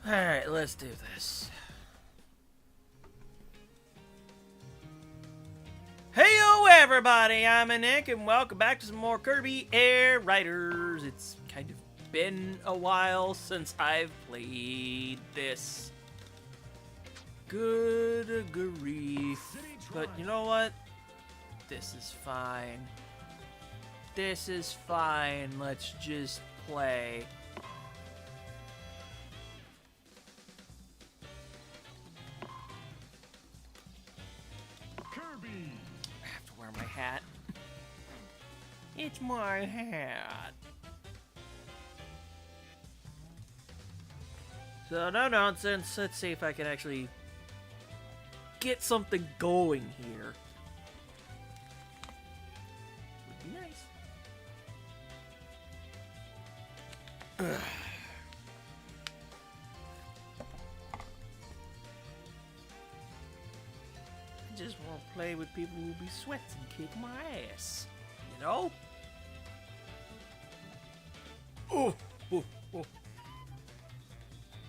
Alright, let's do this. Heyo everybody, I'm Nick and welcome back to some more Kirby Air Riders. It's kind of been a while since I've played this. Good grief. But you know what? This is fine. This is fine. Let's just play. Kirby. I have to wear my hat. It's my hat. So no nonsense. Let's see if I can actually get something going here. Would be nice. Ugh. I just want to play with people who be sweats and kick my ass. You know? Oh, oh, oh.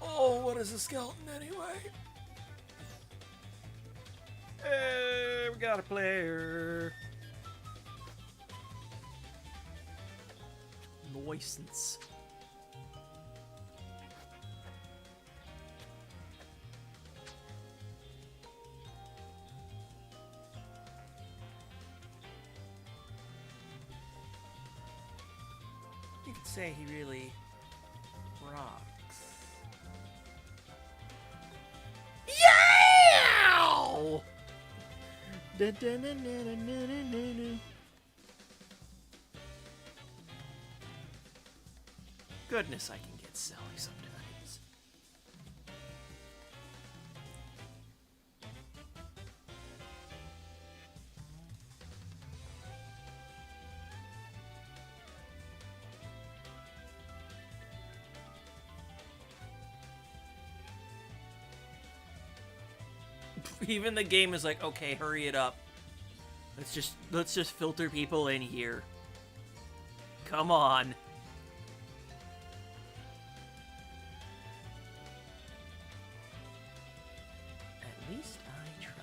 Oh, what is a skeleton anyway? Hey, we got a player. Nuisance. You could say he really rocks. Yeah! Goodness, I can get silly sometimes. Even the game is like, okay, hurry it up. Let's just filter people in here. Come on. At least I tried.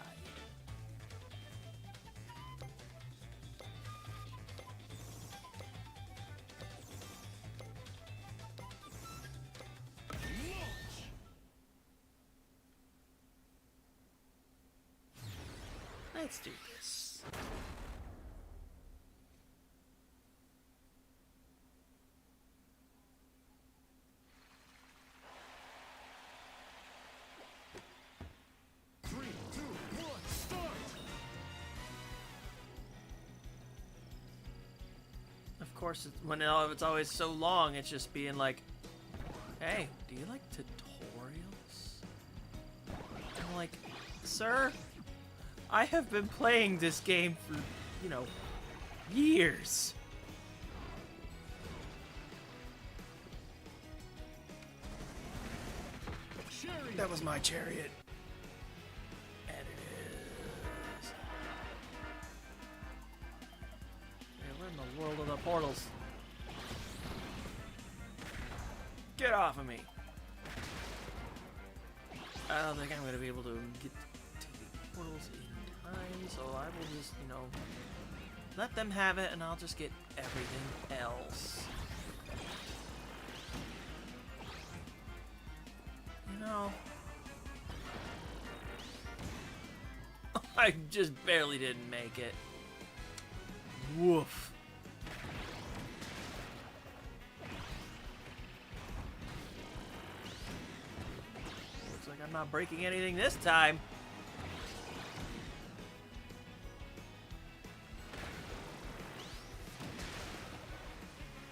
Let's do this. Three, two, one, start. Of course, it's always so long, it's just being like, hey, do you like tutorials? I'm like, sir, I have been playing this game for, you know, years. Chariot. That was my chariot. And it is. Man, we're in the world of the portals. Get off of me. I don't think I'm going to be able to get to the portals in time, so I will just, you know, let them have it and I'll just get everything else. You know, I just barely didn't make it. Woof. Looks like I'm not breaking anything this time.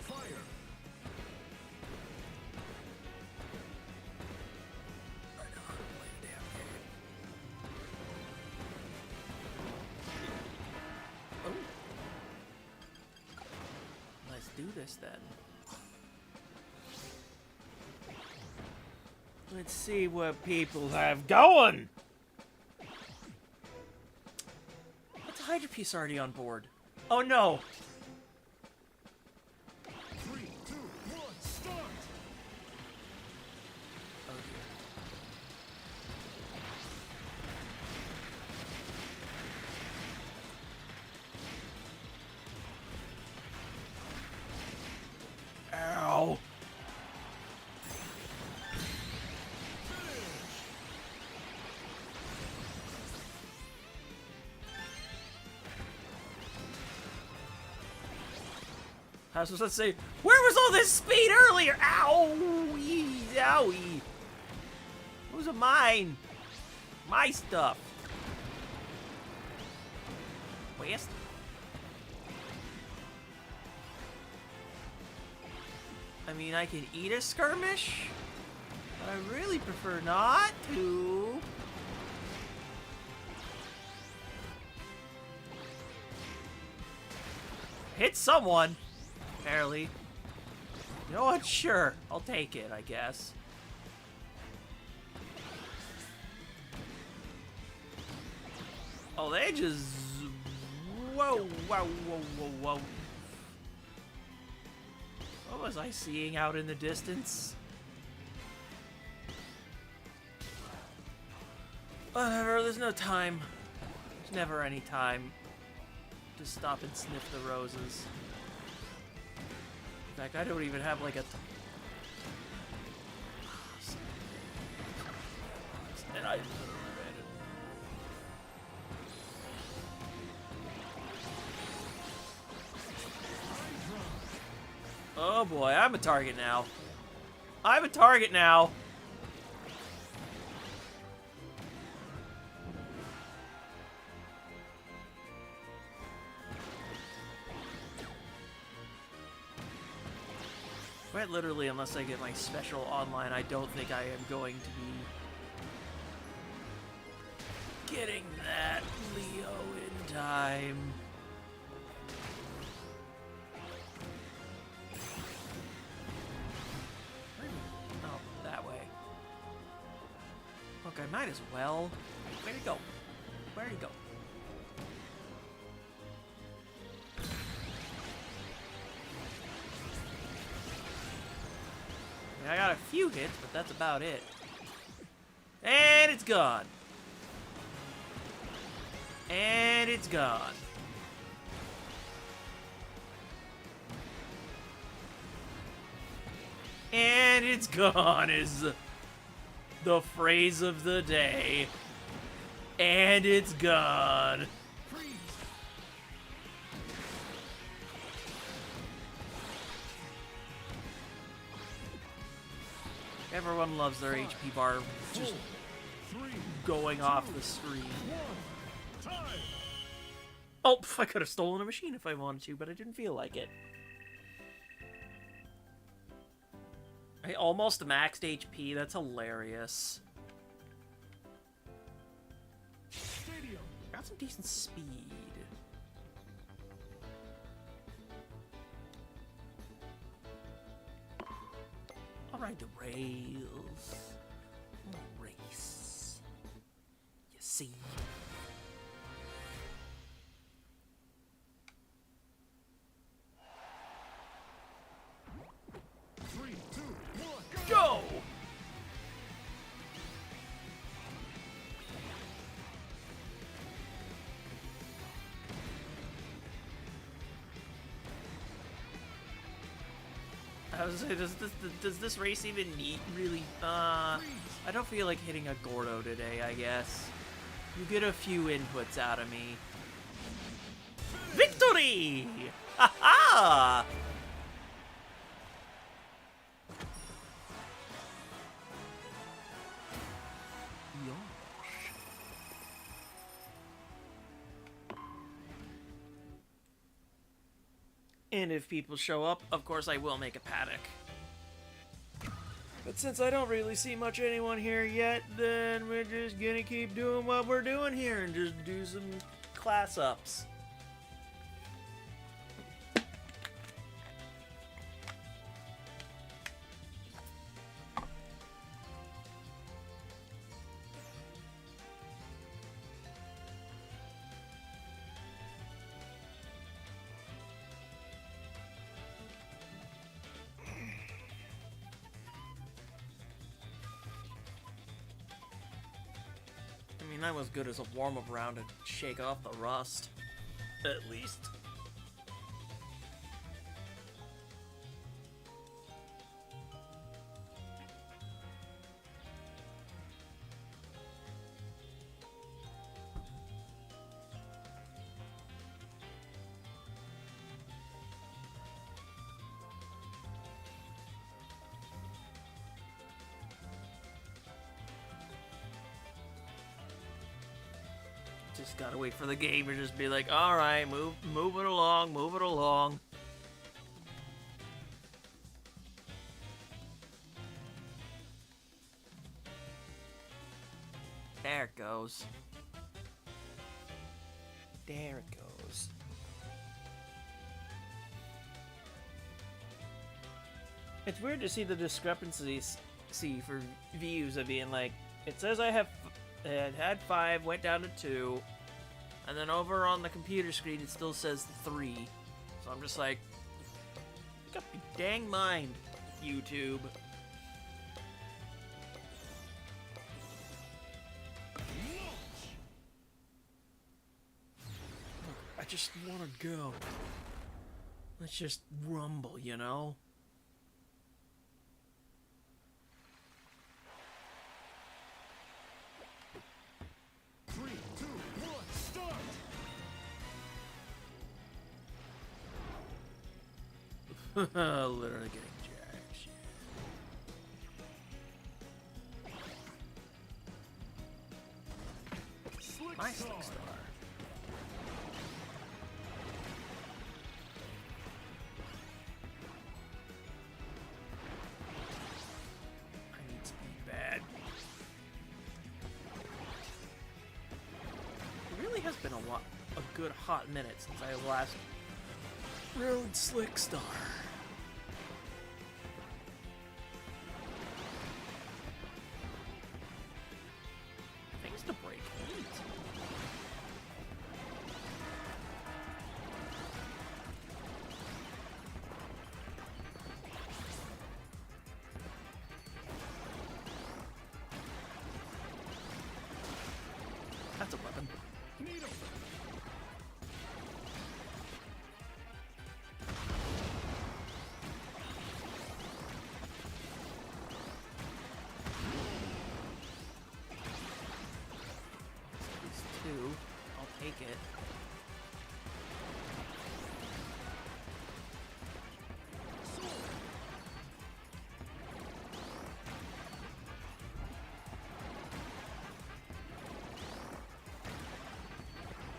Fire. I know how to play the damn game. Oh. Let's do this then. Let's see what people have going. What's the Hydra piece already on board? Oh no. 3, 2, 1, start. Oh dear. I was supposed to say, where was all this speed earlier? Owie! Owie! Those are mine. My stuff. West? I mean, I can eat a skirmish, but I really prefer not to. Hit someone, apparently. You know what? Sure, I'll take it, I guess. Oh, they just... Whoa, whoa, whoa, whoa, whoa. What was I seeing out in the distance? Whatever, there's no time. There's never any time to stop and sniff the roses. In fact, I don't even have like a... And I... Oh boy, I'm a target now. I'm a target now. Quite literally, unless I get my special online, I don't think I am going to be getting that Leo in time. Oh, that way. Look, I might as well. Where'd he go? Where'd he go? I got a few hits, but that's about it. And it's gone. And it's gone. And it's gone is the phrase of the day. And it's gone. Everyone loves their HP bar just going off the screen. Oh, I could have stolen a machine if I wanted to, but I didn't feel like it. I almost maxed HP. That's hilarious. Got some decent speed. Ride the rails. Race. You see. Three, two, one, go! I was gonna say, does this race even need really? I don't feel like hitting a Gordo today, I guess. You get a few inputs out of me. Victory! Ha ha! And if people show up, of course I will make a paddock. But since I don't really see much anyone here yet, then we're just gonna keep doing what we're doing here and just do some class ups. That was good as a warm-up round to shake off the rust, at least. Just gotta wait for the game to just be like, all right, move it along, move it along. There it goes. There it goes. It's weird to see the discrepancies for views of being like, it says I had 5, went down to 2, and then over on the computer screen it still says 3. So I'm just like, make up your dang mind, YouTube. I just want to go. Let's just rumble, you know? Literally getting jacked. My Slick Star. I need speed bad. It really has been a good hot minute since I last rode Slick Star. Things to break neat. That's a weapon. Needle. I'll take it.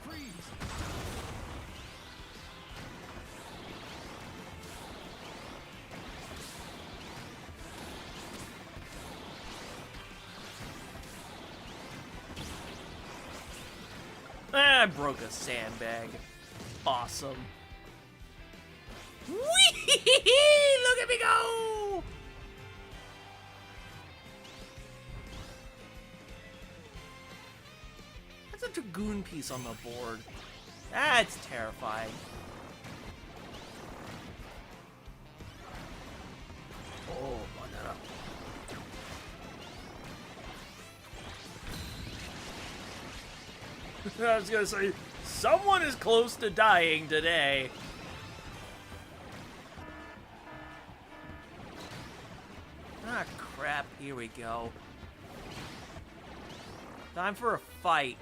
Freeze. I broke a sandbag. Awesome. Whee! Look at me go! That's a Dragoon piece on the board. That's terrifying. Oh, banana. I was gonna say, someone is close to dying today. Ah, crap. Here we go. Time for a fight.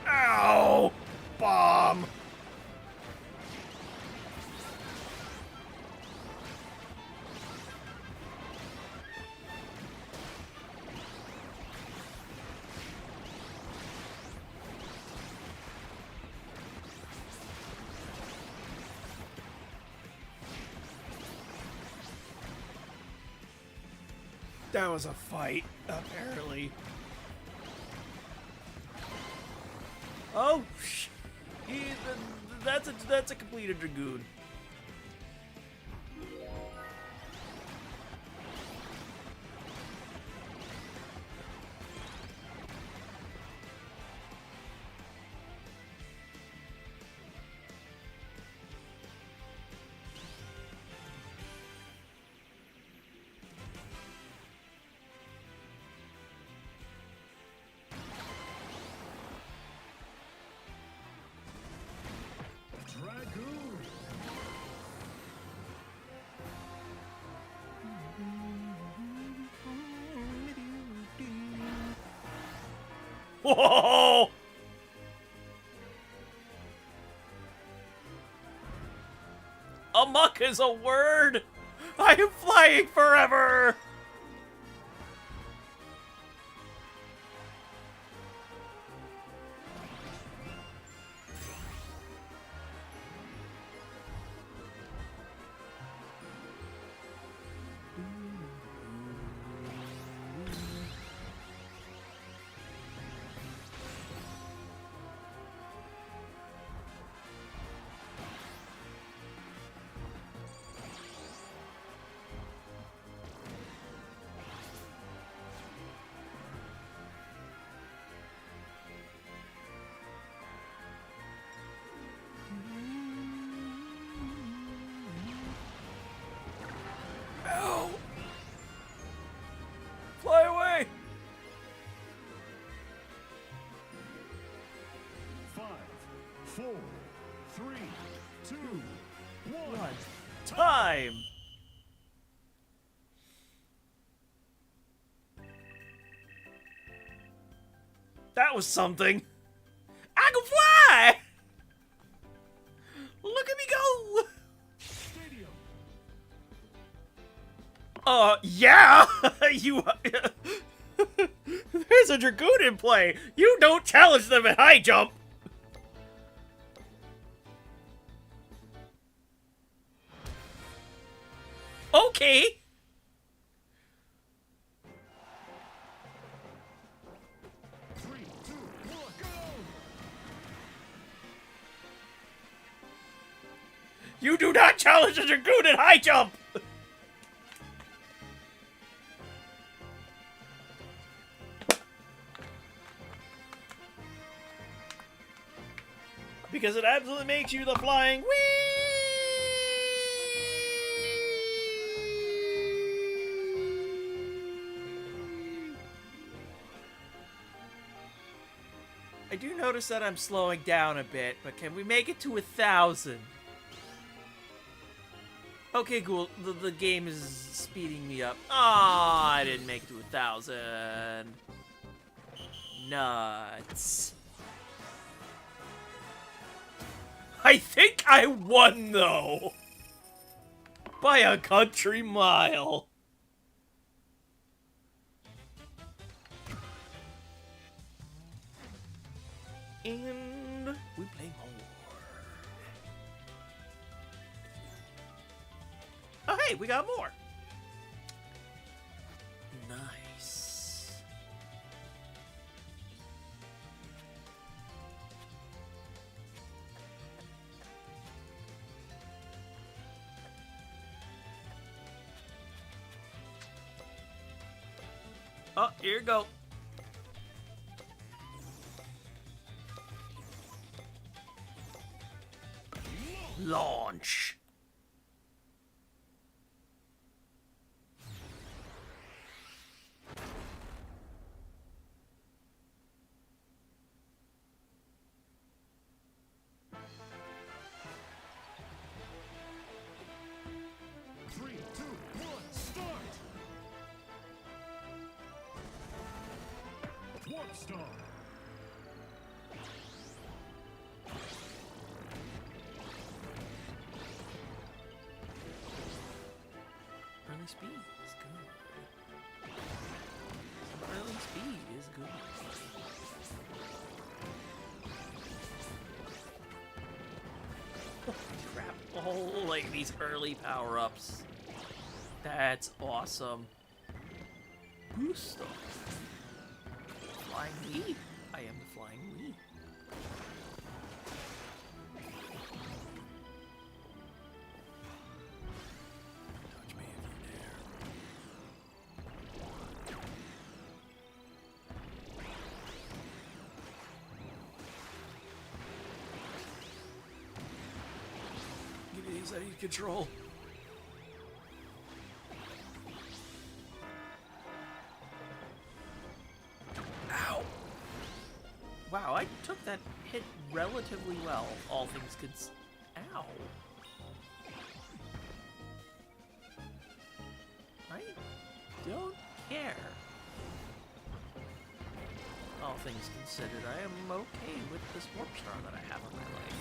Ow! Bomb! That was a fight, apparently. Oh, that's a completed Dragoon. Dragoon. Whoa! Amok is a word! I am flying forever! Ow! Fly away! 5, 4, 3, 2, 1. Time! That was something. I can fly! Look at me go! Stadium. Yeah! You... There's a Dragoon in play! You don't challenge them at high jump! Okay! 3, 2, 1, go! You do not challenge a Dragoon at high jump! Because it absolutely makes you the flying whee! I do notice that I'm slowing down a bit, but can we make it to 1,000? Okay, cool. The game is speeding me up. Ah, I didn't make it to 1,000. Nuts. I think I won, though. By a country mile. And we play more. Oh, hey, we got more. Nice. Oh, here you go. Launch. Three, two, one, start! One star. Early speed is good. Early speed is good. Holy crap. Oh, like these early power-ups. That's awesome. Boost them. Flying Wii. I am the Flying Wii. Touch me if you dare. Give me these, I need control. Ow! Wow, I took that hit relatively well, all things considered. Ow. I don't care. All things considered, I am okay with this warp star that I have in my life.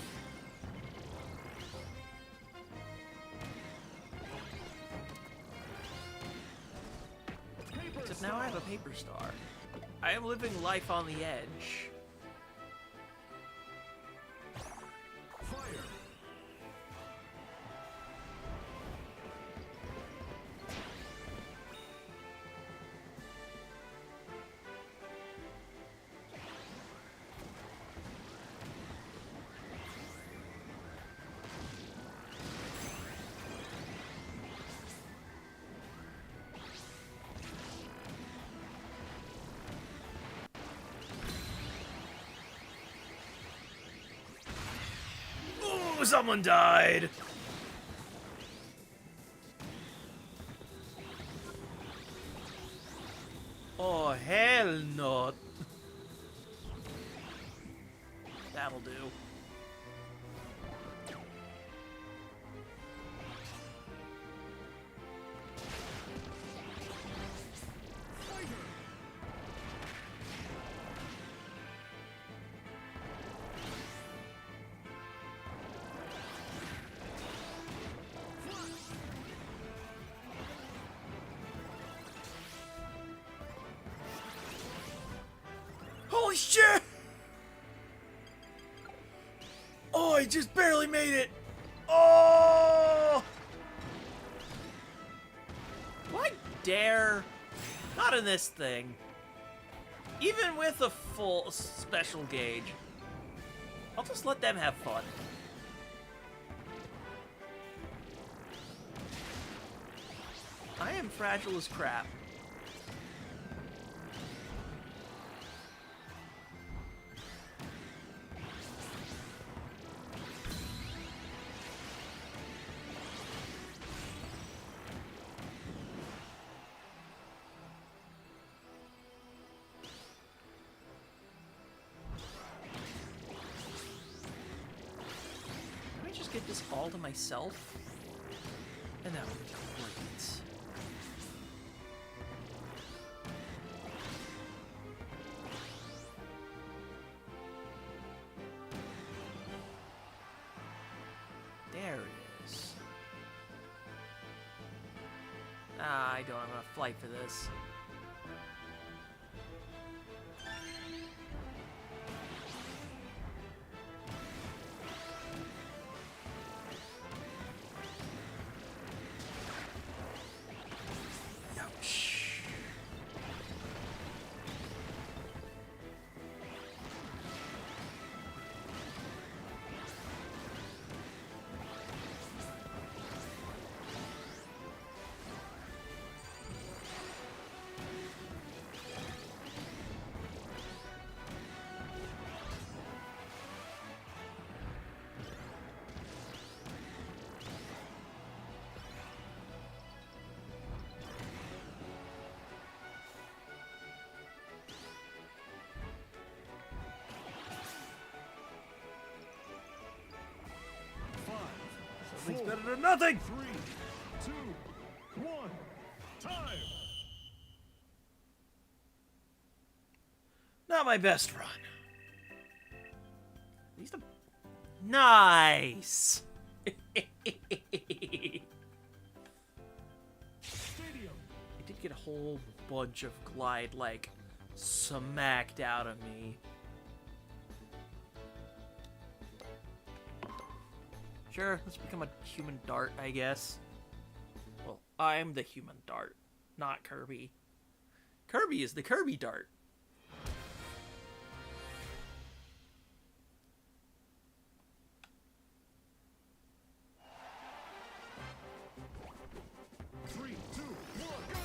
have a paper star. I am living life on the edge. Fire. Ooh, someone died. Oh, hell no. That'll do. Holy shit! Oh, I just barely made it. Oh! Do I dare? Not in this thing. Even with a full special gauge. I'll just let them have fun. I am fragile as crap. Just get this all to myself, and that would be great. There it is. Ah, I don't have enough flight for this. Something's better than nothing! 3, 2, 1. Time! Not my best run. At least nice! Stadium. I did get a whole bunch of glide, like, smacked out of me. Sure, let's become a human dart, I guess. Well, I'm the human dart, not Kirby. Kirby is the Kirby dart. Three, two, one, go!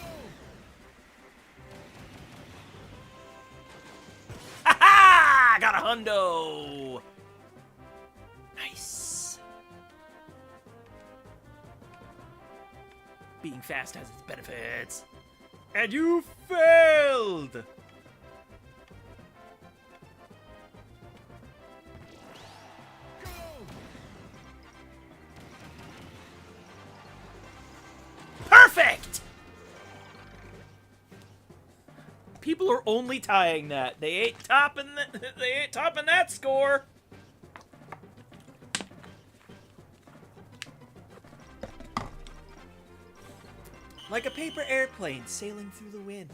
Ha ha! Got a hundo! Nice. Being fast has its benefits. And you failed! Go! Perfect! People are only tying that. They ain't topping that score. Like a paper airplane sailing through the wind.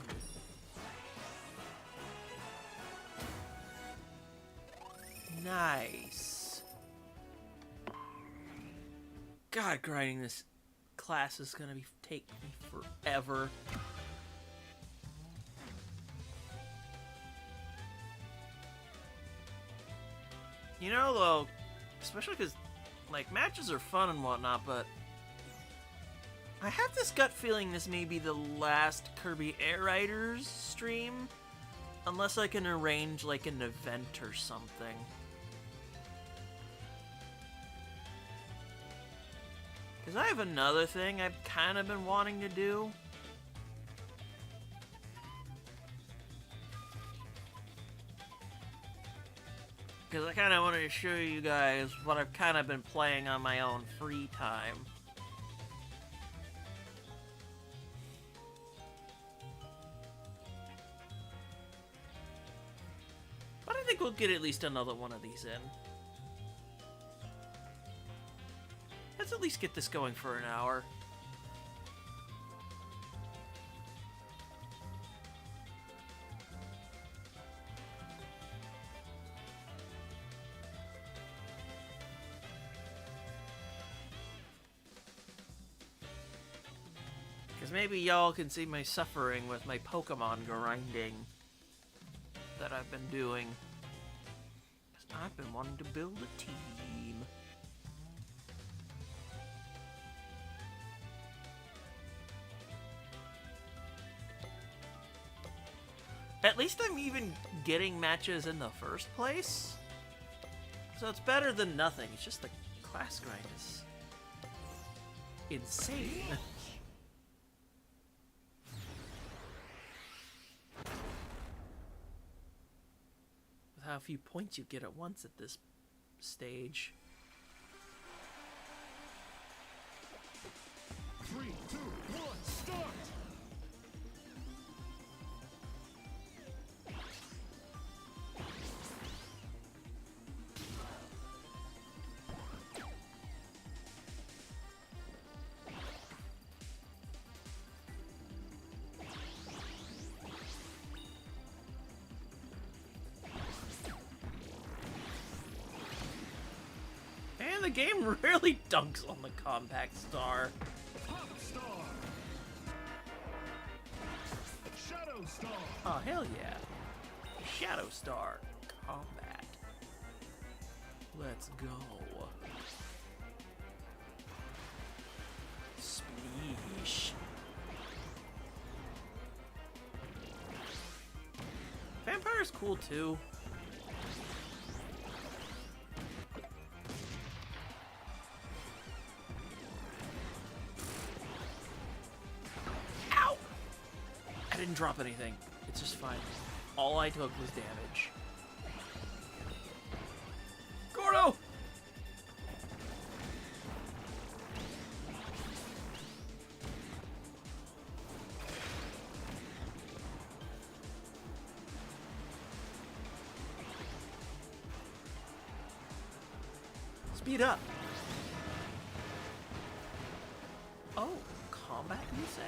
Nice. God, grinding this class is gonna take me forever. You know, though, especially because, like, matches are fun and whatnot, but I have this gut feeling this may be the last Kirby Air Riders stream, unless I can arrange, like, an event or something. Because I have another thing I've kind of been wanting to do. Because I kind of wanted to show you guys what I've kind of been playing on my own free time. But I think we'll get at least another one of these in. Let's at least get this going for an hour. Because maybe y'all can see my suffering with my Pokemon grinding that I've been doing. Because I've been wanting to build a team. At least I'm even getting matches in the first place. So it's better than nothing. It's just the class grind is insane. With how few points you get at once at this stage. 3, 2, 1, start! The game really dunks on the compact star. Pop Star! Shadow Star! Oh, hell yeah. Shadow Star Combat. Let's go. Spleesh. Vampire's cool too. I didn't drop anything. It's just fine. All I took was damage. Gordo! Speed up. Oh, combat, you say?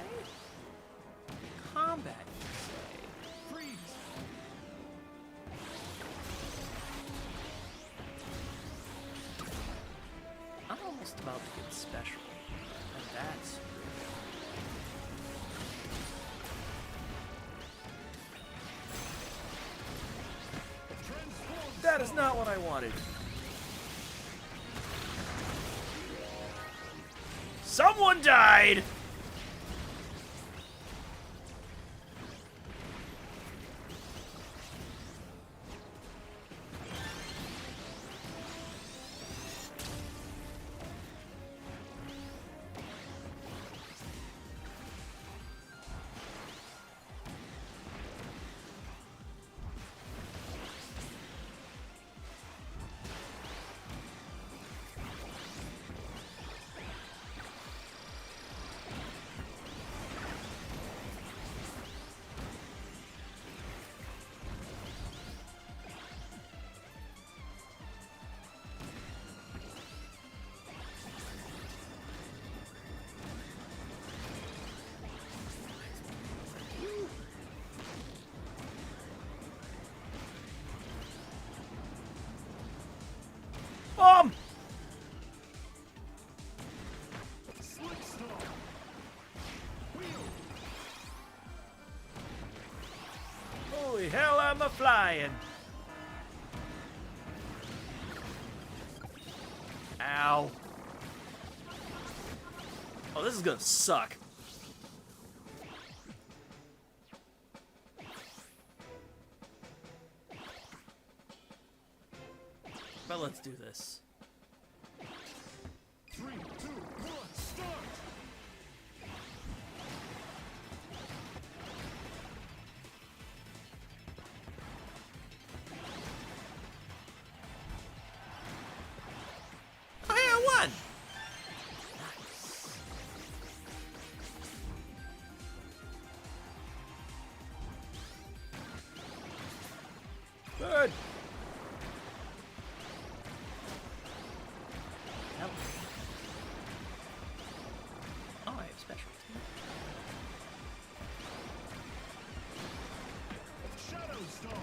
Combat, you say? Freeze! I'm almost about to get special, and that's Transform! that is not what I wanted. Someone died! Slick star. Wheel. Holy hell, I'm a flying. Ow. Oh, this is gonna suck. But let's do this. 3, 2, 1, start. Oh yeah, I won! Good. Nope. Oh, I have special too. Shadow star.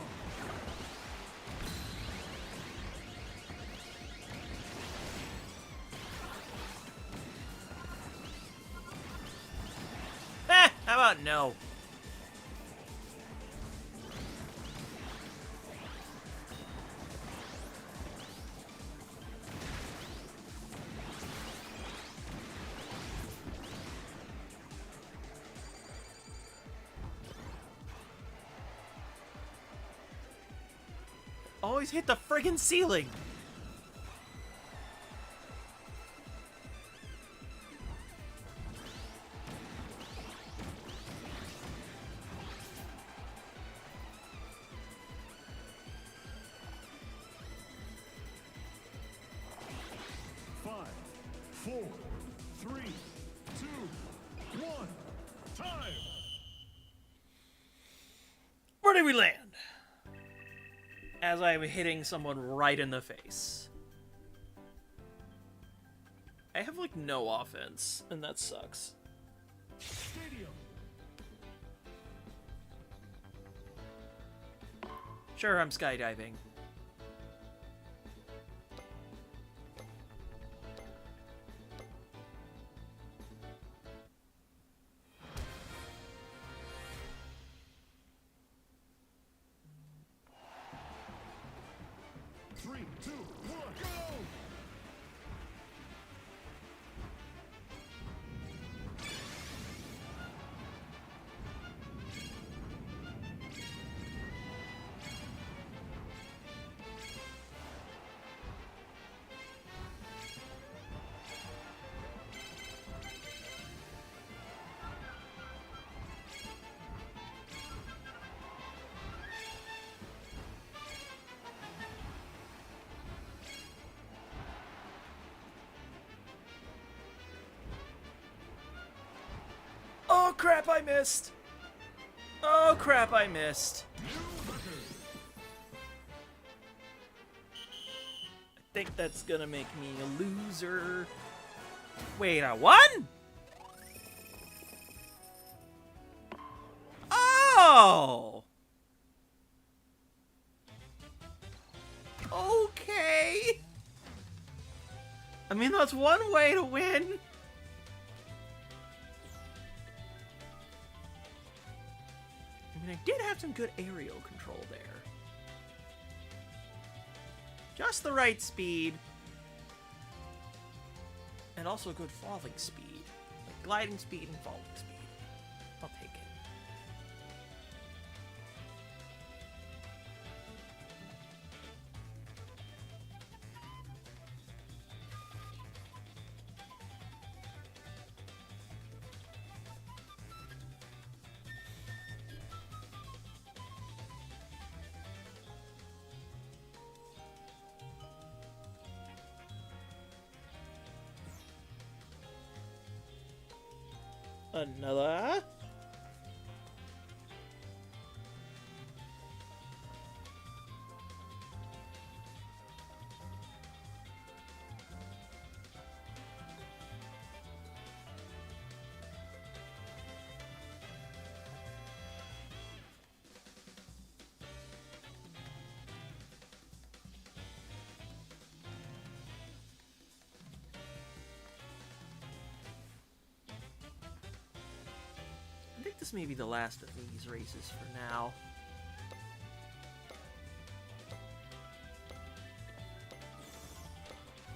How about no? Always hit the friggin' ceiling. Five, 4, 3, 2, 1, time. Where did we land? As I am hitting someone right in the face. I have like no offense, and that sucks. Stadium. Sure, I'm skydiving. Three, two, one, go! Oh crap, I missed! Oh crap, I missed. New record. I think that's gonna make me a loser. Wait, I won? Oh! Okay. I mean, that's one way to win. I mean, I did have some good aerial control there. Just the right speed. And also good falling speed. Like gliding speed and falling speed. I'll take it. Another. this may be the last of these races for now.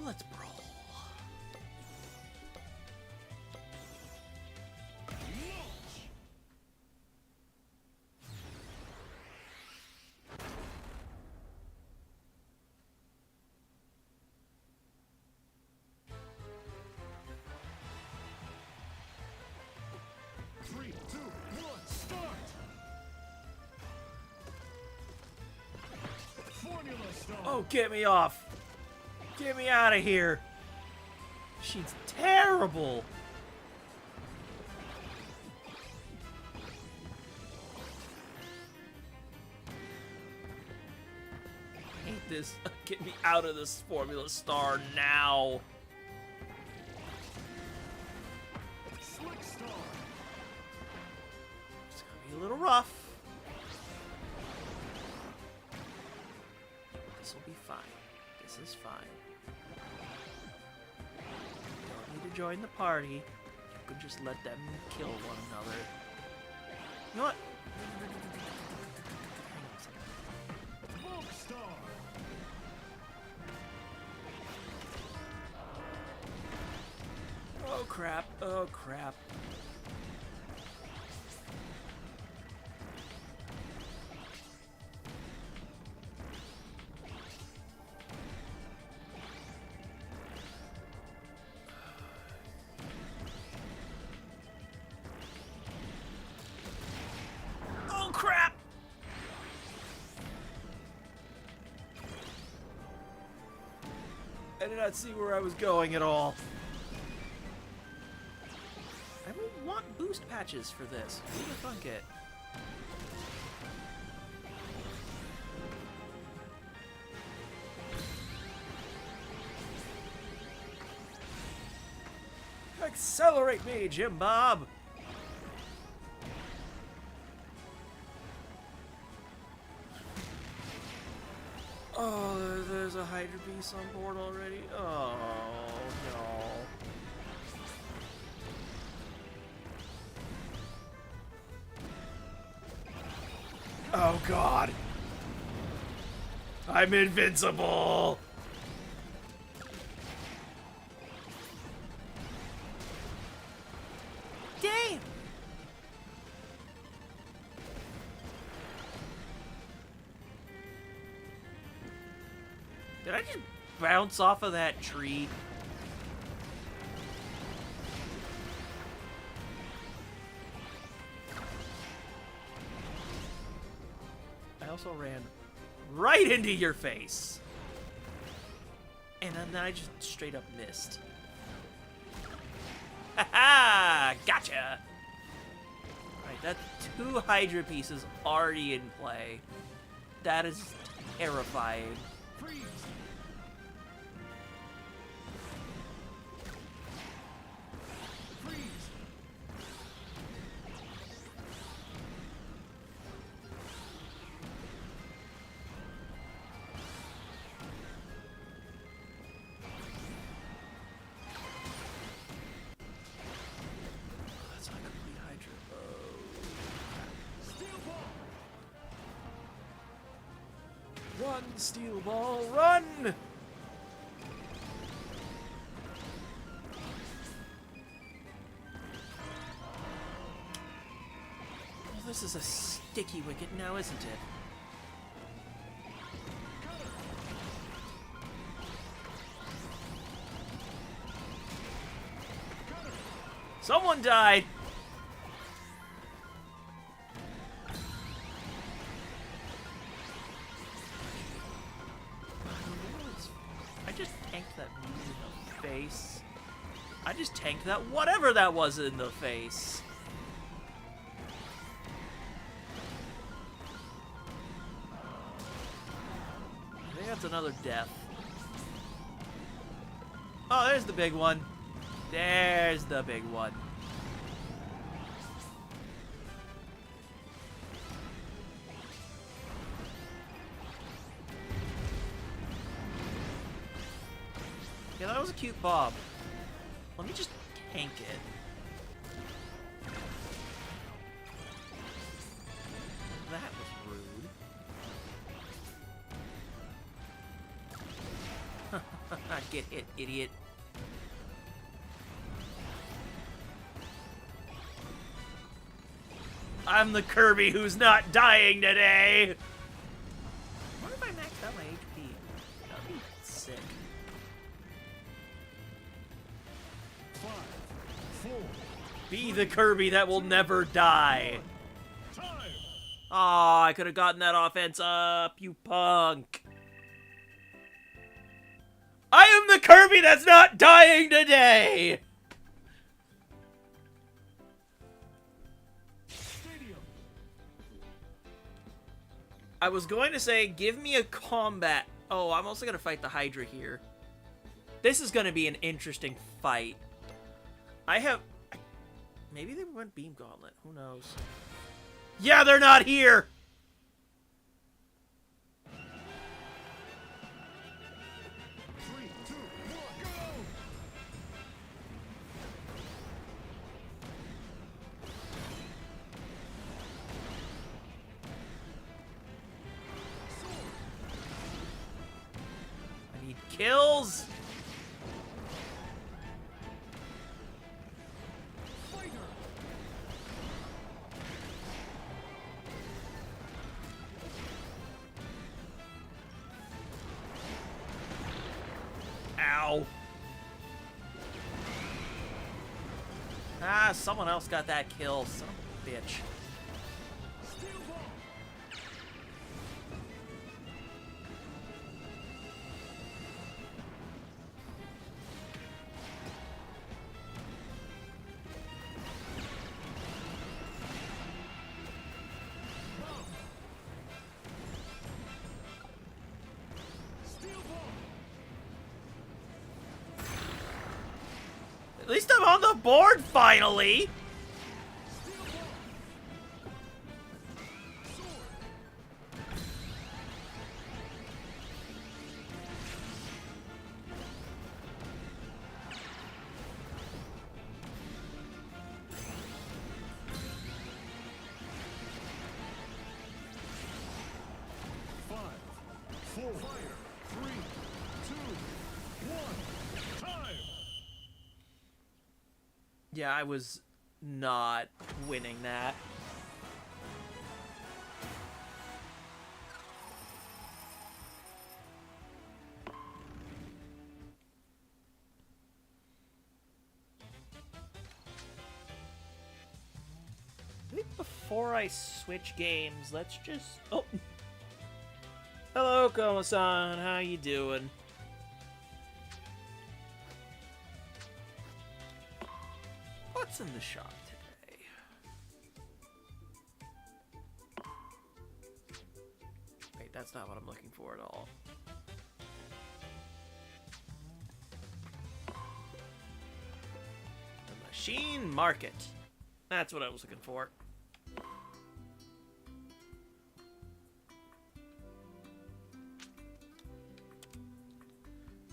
Let's brawl. Three, two, one, start! Formula Stone! Oh, get me off! Get me out of here! She's terrible! I hate this. Get me out of this Formula Star now! Slick Star! It's gonna be a little rough. This will be fine. This is fine. Don't need to join the party. You can just let them kill one another. You know what? Hang on a second. Smoke Star! Oh crap, oh crap. Oh crap! I did not see where I was going at all. I will want boost patches for this. Who would thunk it? Accelerate me, Jim Bob! Oh, there's a Hydra Beast on board already? Oh, no. Oh, God. I'm invincible! Damn! Did I just bounce off of that tree? I also ran right into your face. And then I just straight up missed. Ha-ha! Gotcha! Alright, that's 2 Hydra pieces already in play. That is terrifying. Freeze! Freeze! That's not complete Hydra. Steel Ball! Run, Steel Ball, run! Well, this is a sticky wicket now, isn't it? Someone died! I just tanked that in the face. I just tanked that whatever that was in the face. I think that's another death. Oh, there's the big one. There's the big one. Yeah, that was a cute bob. Let me just tank it. Get hit, idiot. I'm the Kirby who's not dying today! What if I maxed out my HP? That'd be sick. 5, 4. Be the Kirby that will never die. Time. Aw, I could have gotten that offense up, you punk. I am the Kirby that's not dying today! Stadium. I was going to say, give me a combat. Oh, I'm also going to fight the Hydra here. This is going to be an interesting fight. I have... Maybe they went Beam Gauntlet. Who knows? Yeah, they're not here! 3, 2, 1, go! I need kills! Fighter. Ow. Ah, someone else got that kill. Son of a bitch. Steel ball. Steel ball. At least I'm on the board finally! Steel ball. Sword. 5, 4, fire. 3, 2, 1. Time. Yeah, I was not winning that. I think before I switch games, let's just... Oh! Hello, Komo-san. How you doing? What's in the shop today? Wait, that's not what I'm looking for at all. The Machine Market. That's what I was looking for.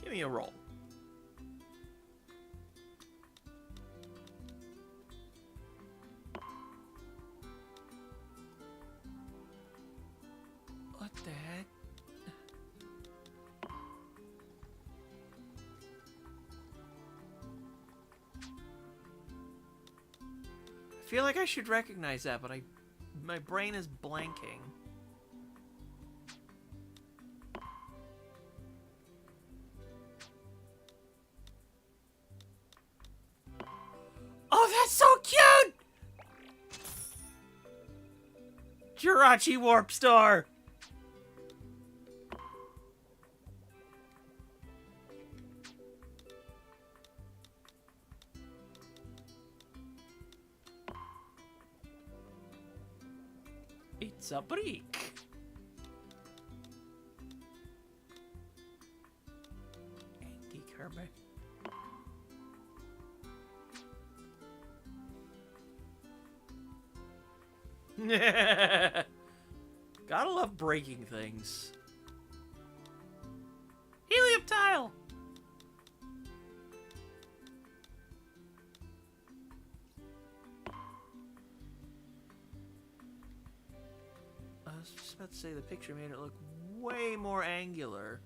Give me a roll. What the heck? I feel like I should recognize that, but my brain is blanking. Oh, that's so cute! Jirachi Warp Star! It's a break. Andy Kirby. Gotta love breaking things. Helium tile! I was just about to say the picture made it look way more angular.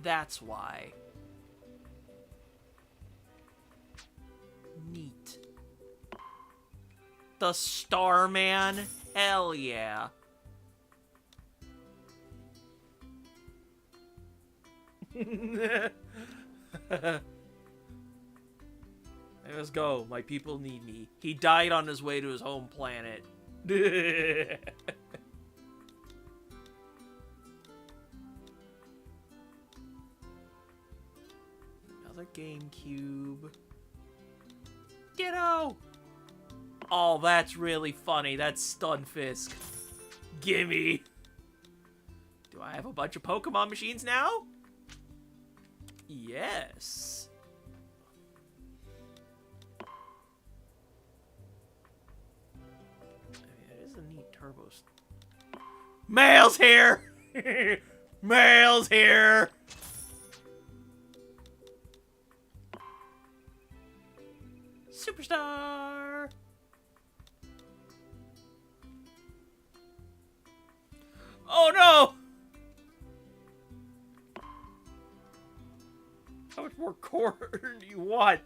That's why. Neat. The Starman? Hell yeah. Let's go. My people need me. He died on his way to his home planet. Another GameCube. Ditto! Oh, that's really funny. That's Stunfisk. Gimme! Do I have a bunch of Pokemon machines now? Yes. I mean, it is a neat turbo. Mail's here! Mail's here! Superstar! Oh no! How much more corn do you want?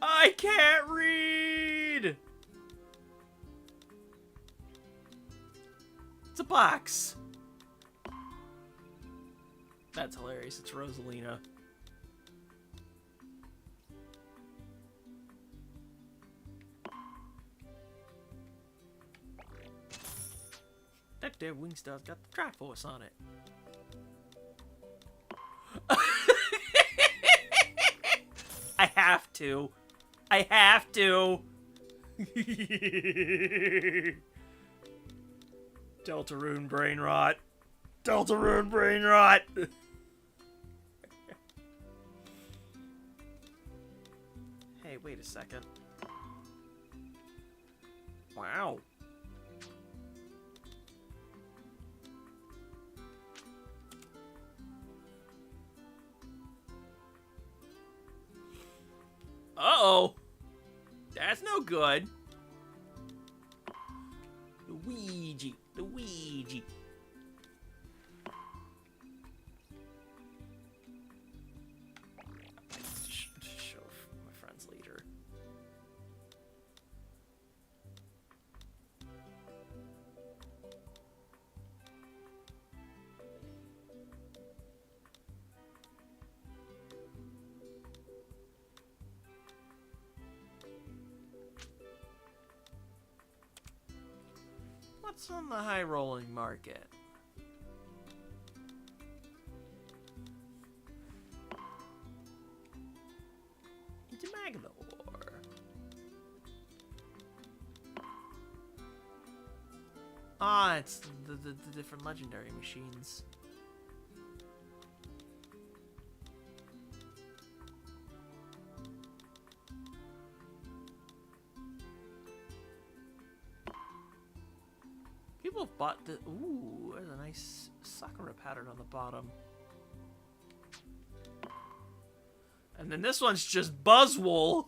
I can't read! It's a box. That's hilarious. It's Rosalina. That there Wingstar's got the Triforce on it. I have to. I have to. Deltarune brain rot. Deltarune brain rot. Hey, wait a second. Wow. Uh-oh. That's no good. Luigi. Luigi. Show my friend's leader. What's on the high rolling market? It's a Magdor. Ah, it's the different legendary machines. People have bought the... Ooh, there's a nice Sakura pattern on the bottom. And then this one's just Buzzwole.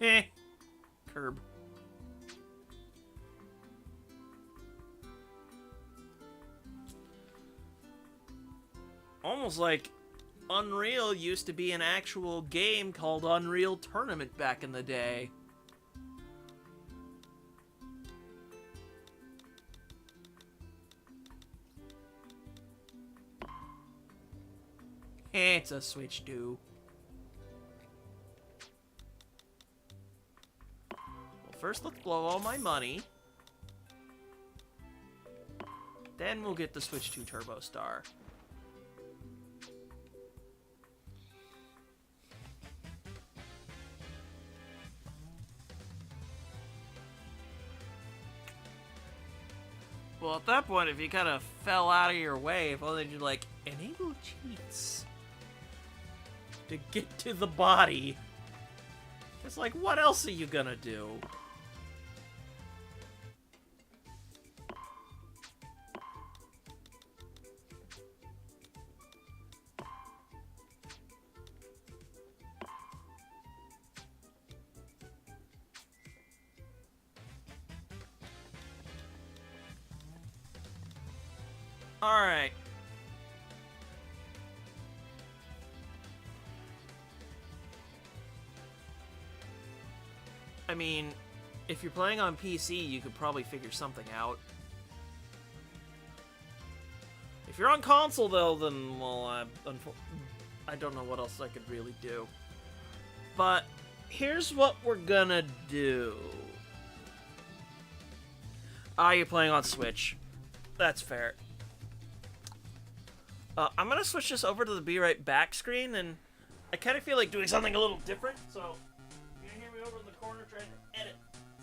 Eh. Curb. Almost like Unreal used to be an actual game called Unreal Tournament back in the day. It's a Switch 2. First, let's blow all my money. Then we'll get the Switch 2 Turbo Star. Well, at that point, if you kind of fell out of your way, if only you'd like, enable cheats. to get to the body. It's like, what else are you gonna do? Alright. I mean, if you're playing on PC, you could probably figure something out. If you're on console, though, then, well, I don't know what else I could really do. But here's what we're gonna do. Ah, you're playing on Switch. That's fair. I'm gonna switch this over to the Be Right Back screen, and I kind of feel like doing something a little different, so you're gonna hear me over in the corner trying to edit.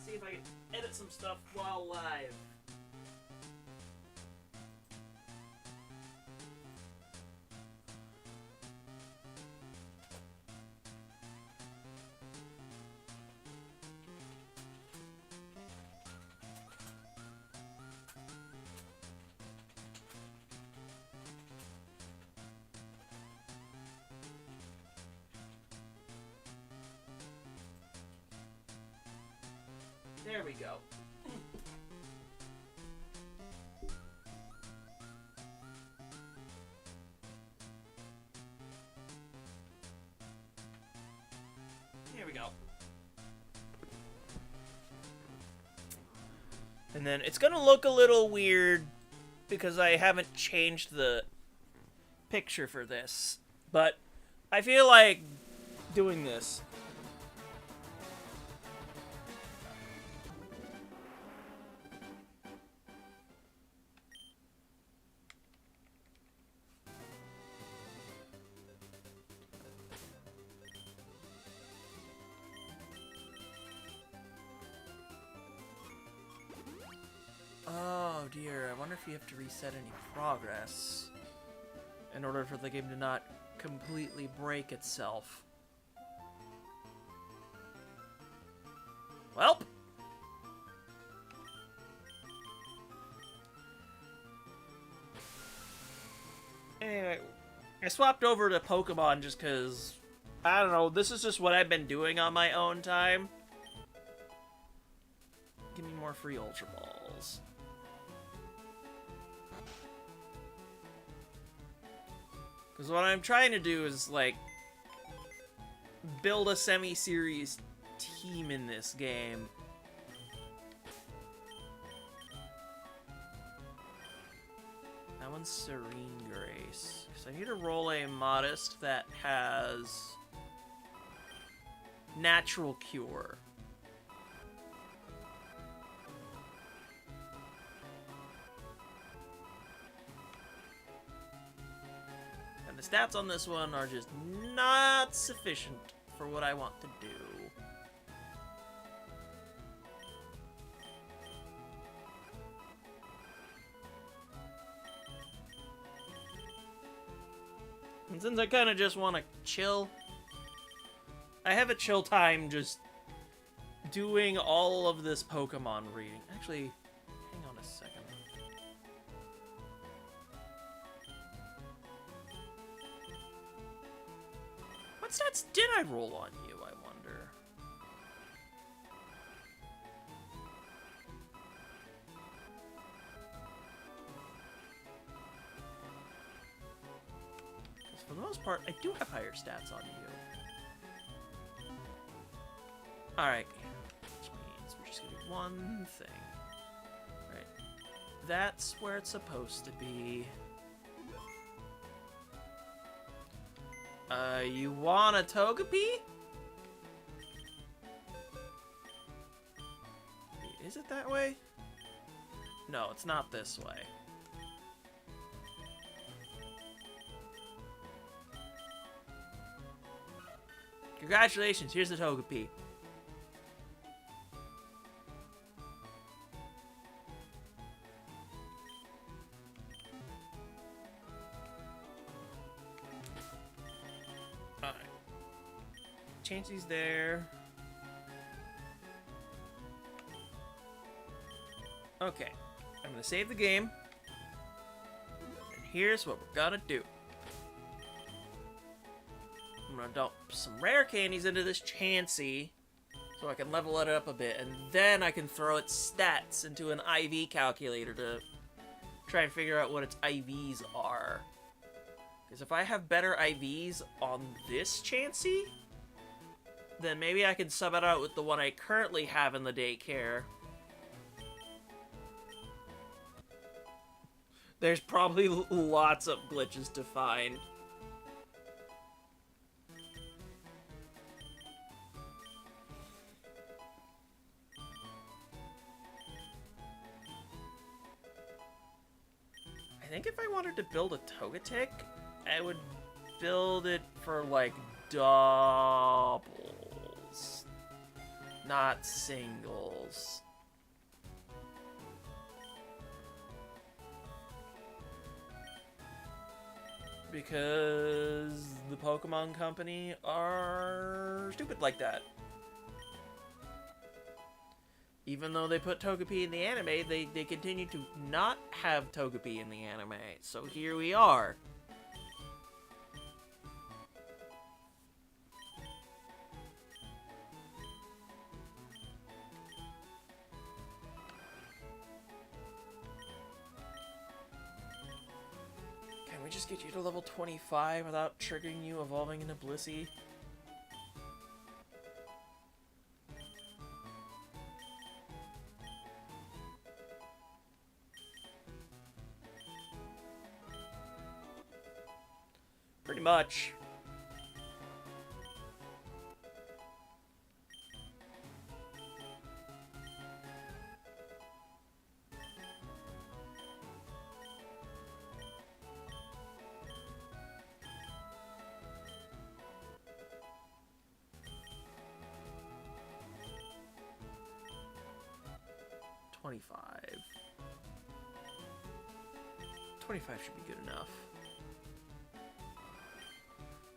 See if I can edit some stuff while live. There we go. Here we go. And then it's gonna look a little weird because I haven't changed the picture for this, but I feel like doing this. Oh dear, I wonder if you have to reset any progress in order for the game to not completely break itself. Welp! Anyway, I swapped over to Pokemon just because, I don't know, this is just what I've been doing on my own time. Give me more free Ultra Balls. Because what I'm trying to do is, like, build a semi-serious team in this game. That one's Serene Grace. So I need to roll a Modest that has Natural Cure. The stats on this one are just not sufficient for what I want to do. And since I kind of just want to chill, I have a chill time just doing all of this Pokemon reading. Actually, hang on a second. What stats did I roll on you, I wonder? Because for the most part, I do have higher stats on you. Alright. Which means we're just gonna do one thing. Right. That's where it's supposed to be. You want a Togepi? Is it that way? No, it's not this way. Congratulations, here's the Togepi. Alright. Chansey's there. Okay, I'm gonna save the game. And here's what we're gonna do. I'm gonna dump some rare candies into this Chansey so I can level it up a bit, and then I can throw its stats into an IV calculator to try and figure out what its IVs are. Because if I have better IVs on this Chansey, then maybe I can sub it out with the one I currently have in the daycare. There's probably lots of glitches to find. I think if I wanted to build a Togetic, I would build it for, like, doubles, not singles. Because the Pokemon Company are stupid like that. Even though they put Togepi in the anime, they continue to not have Togepi in the anime. So here we are. Can we just get you to level 25 without triggering you evolving into Blissey? Pretty much. $25. 25 should be good enough.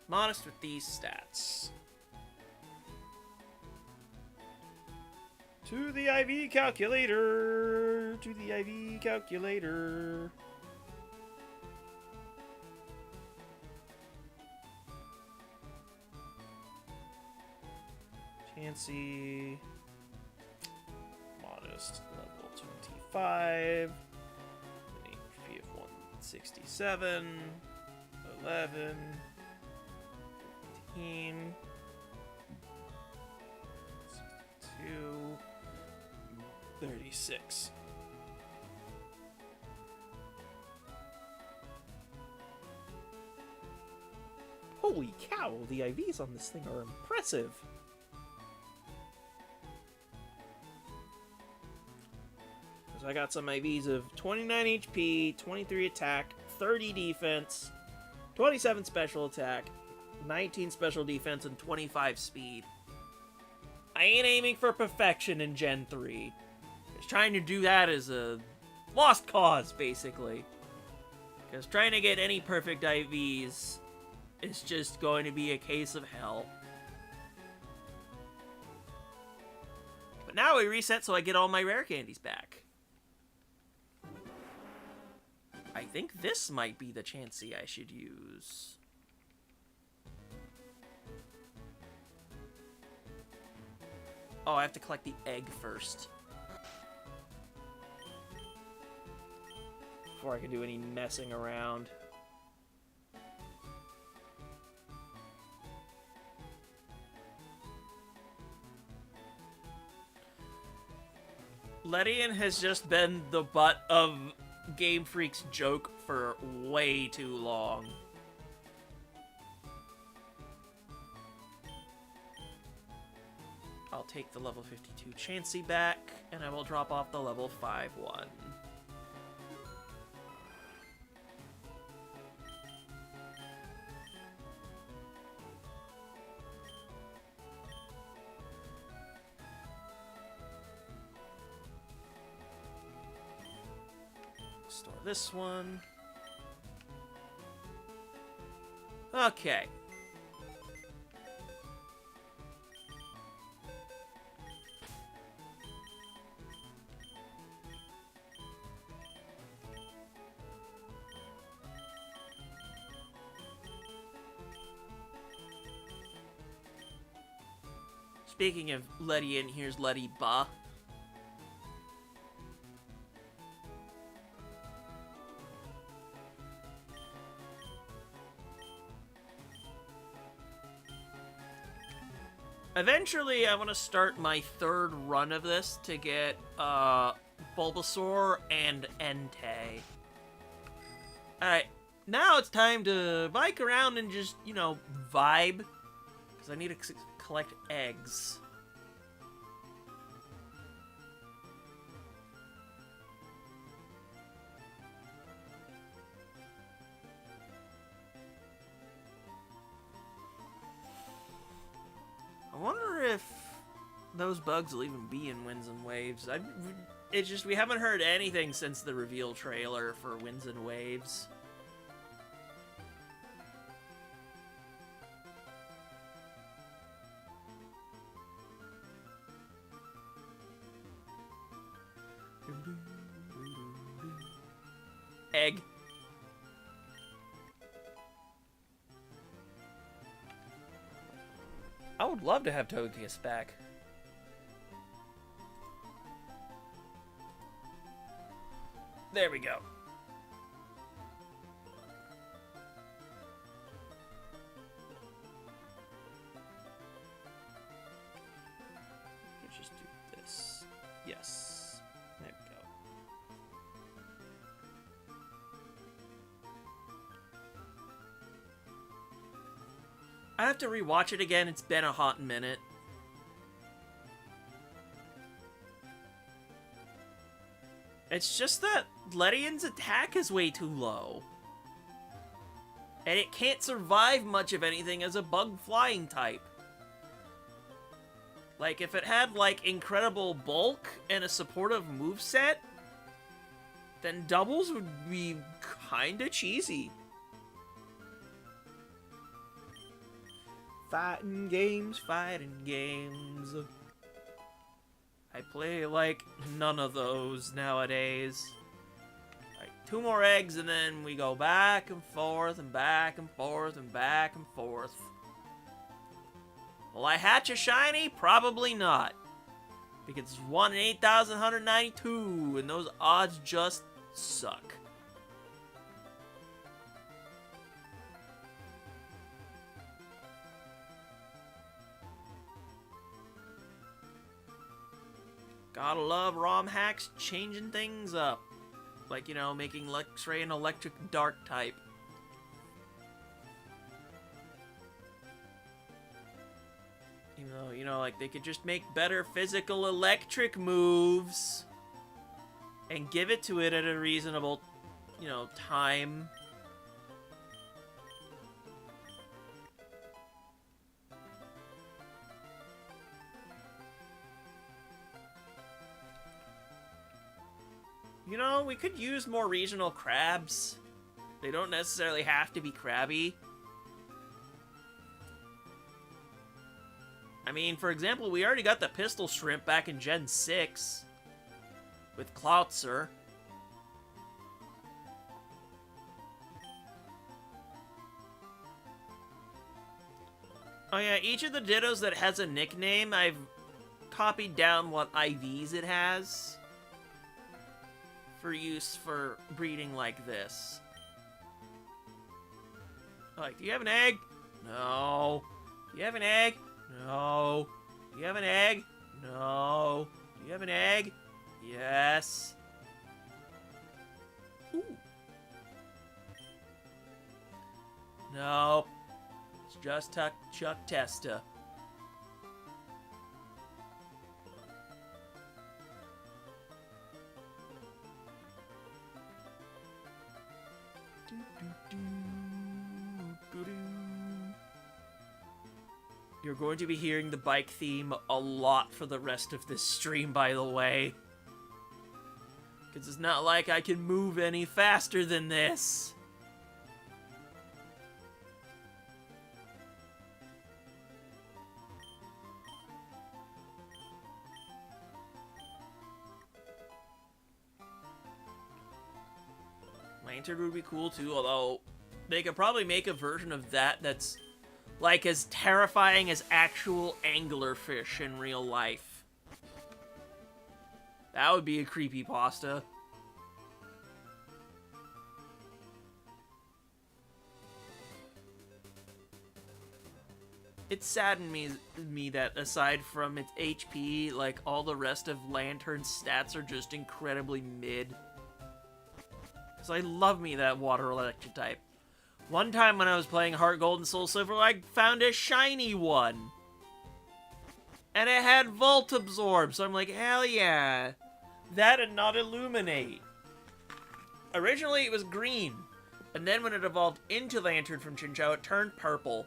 Modest with these stats. To the IV calculator! To the IV calculator! Chansey. Modest level 25. An HP of 167. 11. 15, 62, 36. Holy cow, the IVs on this thing are impressive. So I got some IVs of 29 HP, 23 attack, 30 defense, 27 special attack, 19 special defense, and 25 speed. I ain't aiming for perfection in Gen 3. Just trying to do that is a lost cause, basically. Because trying to get any perfect IVs is just going to be a case of hell. But now we reset so I get all my rare candies back. I think this might be the Chansey I should use. Oh, I have to collect the egg first. Before I can do any messing around. Ledian has just been the butt of Game Freak's joke for way too long. I'll take the level 52 Chansey back, and I will drop off the level 5 one. Store this one. Okay. Speaking of Letty in, here's Letty Ba. Eventually, I want to start my third run of this to get Bulbasaur and Entei. Alright, now it's time to bike around and just, you know, vibe. Because I need to collect eggs. I wonder if those bugs will even be in Winds and Waves. It's just we haven't heard anything since the reveal trailer for Winds and Waves. Egg. I would love to have Togekiss back. There we go. Let's just do this. Yes. There we go. I have to rewatch it again. It's been a hot minute. It's just that Ledian's attack is way too low. And it can't survive much of anything as a bug flying type. Like, if it had, like, incredible bulk and a supportive moveset, then doubles would be kinda cheesy. Fighting games. I play like none of those nowadays. Alright, 2 more eggs and then we go back and forth and back and forth and back and forth. Will I hatch a shiny? Probably not. Because it's 1 in 8,192 and those odds just suck. Gotta love ROM hacks changing things up. Like, you know, making Luxray an electric dark type. Even though, you know, like, they could just make better physical electric moves. And give it to it at a reasonable, you know, time. You know, we could use more regional crabs. They don't necessarily have to be crabby. I mean, for example, we already got the pistol shrimp back in Gen 6 with Cloutzer. Oh yeah, each of the Dittos that has a nickname, I've copied down what IVs it has for use for breeding like this. Like, do you have an egg? No. Do you have an egg? No. Do you have an egg? No. Do you have an egg? Yes. Ooh. No. It's just Chuck Testa. You're going to be hearing the bike theme a lot for the rest of this stream, by the way. Because it's not like I can move any faster than this. Lantern would be cool too, although they could probably make a version of that that's Like as terrifying as actual anglerfish in real life. That would be a creepypasta. It saddened me that aside from its HP, like all the rest of Lantern's stats are just incredibly mid. Because I love me that water electric type. One time when I was playing Heart Gold and Soul Silver, I found a shiny one. And it had Volt Absorb, so I'm like, hell yeah. That and not Illuminate. Originally it was green, and then when it evolved into Lantern from Chinchou, it turned purple.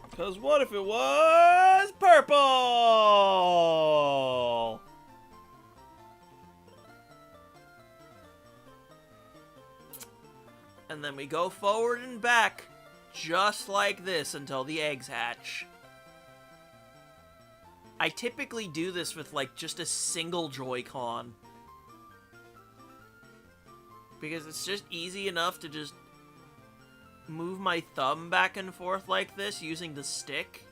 Because what if it was purple? And then we go forward and back, just like this, until the eggs hatch. I typically do this with, like, just a single Joy-Con. Because it's just easy enough to just move my thumb back and forth like this using the stick.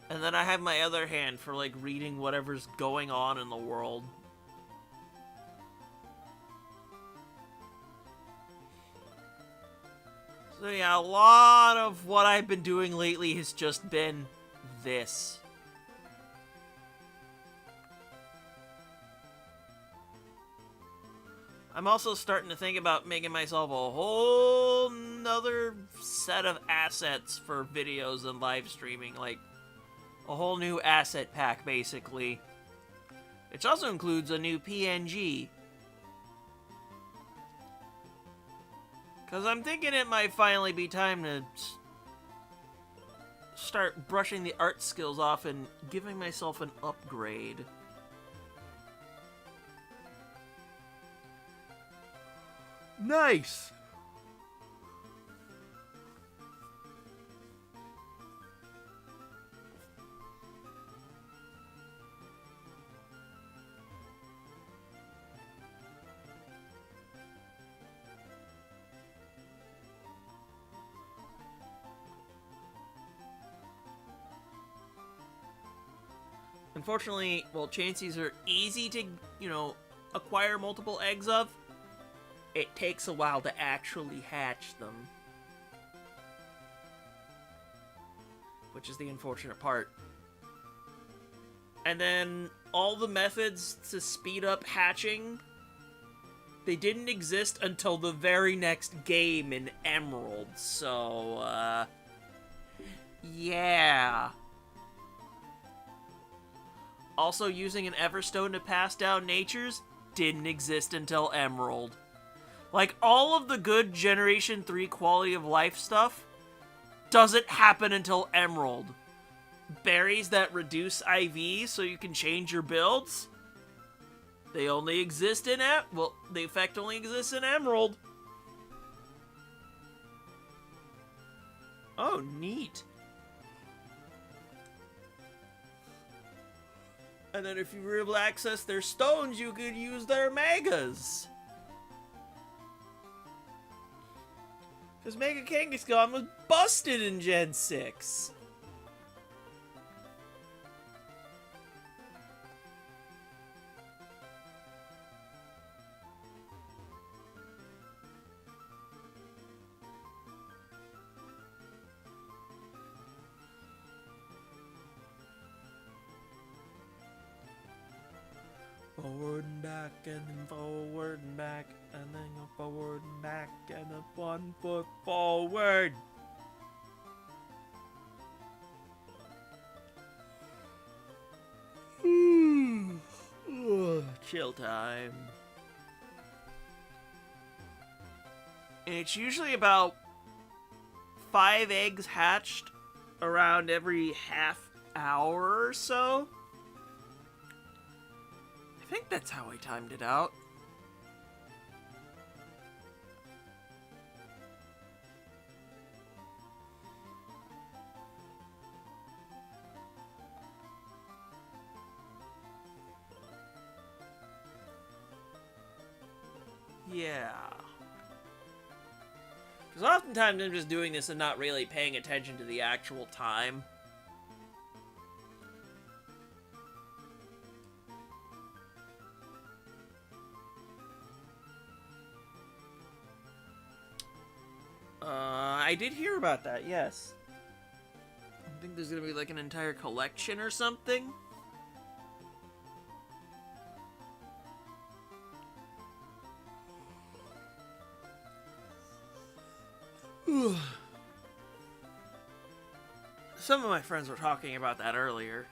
And then I have my other hand for, like, reading whatever's going on in the world. So yeah, a lot of what I've been doing lately has just been this. I'm also starting to think about making myself a whole nother set of assets for videos and live streaming, like a whole new asset pack, basically. Which also includes a new PNG. Because I'm thinking it might finally be time to start brushing the art skills off and giving myself an upgrade. Nice! Unfortunately, well, Chanseys are easy to, acquire multiple eggs of. It takes a while to actually hatch them. Which is the unfortunate part. And then, all the methods to speed up hatching, they didn't exist until the very next game in Emerald, so, yeah. Also, using an Everstone to pass down natures didn't exist until Emerald. Like, all of the good Generation 3 quality of life stuff doesn't happen until Emerald. Berries that reduce IV so you can change your builds, they only exist in the effect only exists in Emerald. Oh, neat. And then if you were able to access their stones, you could use their megas. Because Mega Kangaskhan was busted in Gen 6. Forward and back, and then forward and back, and then go forward and back, and then 1 foot forward. Chill time. And it's usually about 5 eggs hatched around every half hour or so. I think that's how I timed it out. Yeah. Because oftentimes I'm just doing this and not really paying attention to the actual time. I did hear about that, yes. I think there's gonna be like an entire collection or something. Some of my friends were talking about that earlier.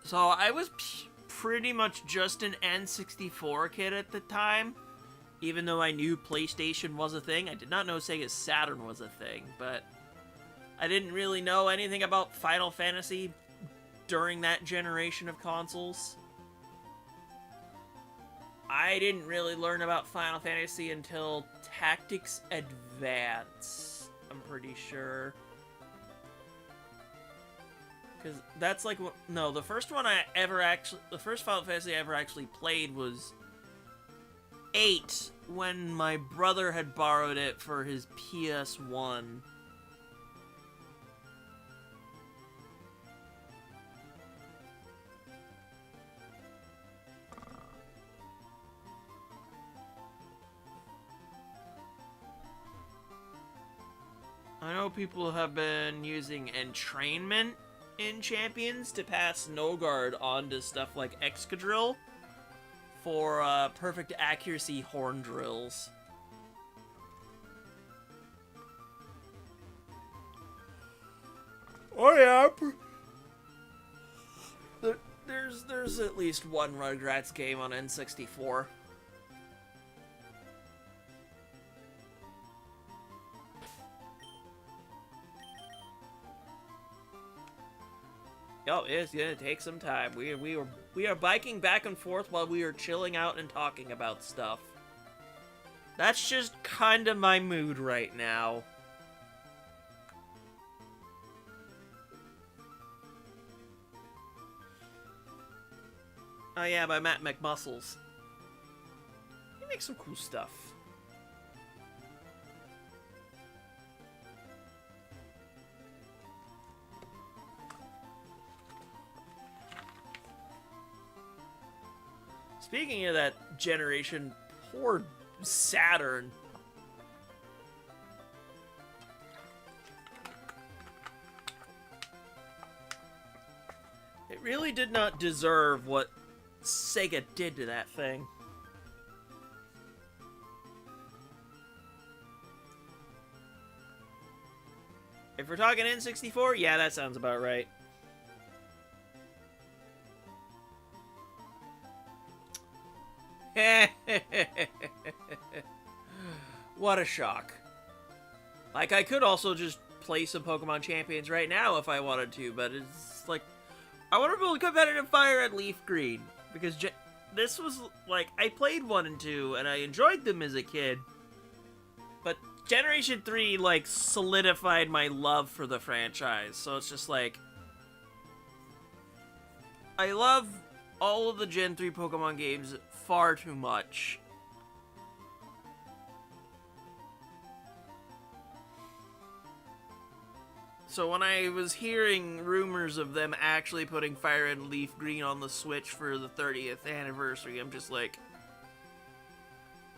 So I was pretty much just an N64 kid at the time. Even though I knew PlayStation was a thing, I did not know Sega Saturn was a thing, but I didn't really know anything about Final Fantasy during that generation of consoles. I didn't really learn about Final Fantasy until Tactics Advance, I'm pretty sure. Because that's like, no, the first one the first Final Fantasy I ever actually played was 8, when my brother had borrowed it for his PS1. I know people have been using entrainment in Champions to pass no guard onto stuff like Excadrill for perfect accuracy horn drills. Oh yeah, there's at least one Rugrats game on N64. Oh, it's gonna take some time. We are biking back and forth while we are chilling out and talking about stuff. That's just kind of my mood right now. Oh yeah, by Matt McMuscles. He makes some cool stuff. Speaking of that generation, poor Saturn. It really did not deserve what Sega did to that thing. If we're talking N64, yeah, that sounds about right. What a shock. Like, I could also just play some Pokemon Champions right now if I wanted to, but it's like, I want to build competitive FireRed Leaf Green, because this was, like, I played 1 and 2, and I enjoyed them as a kid, but Generation 3, like, solidified my love for the franchise, so it's just like, I love all of the Gen 3 Pokemon games far too much. So when I was hearing rumors of them actually putting Fire Red and Leaf Green on the Switch for the 30th anniversary, I'm just like,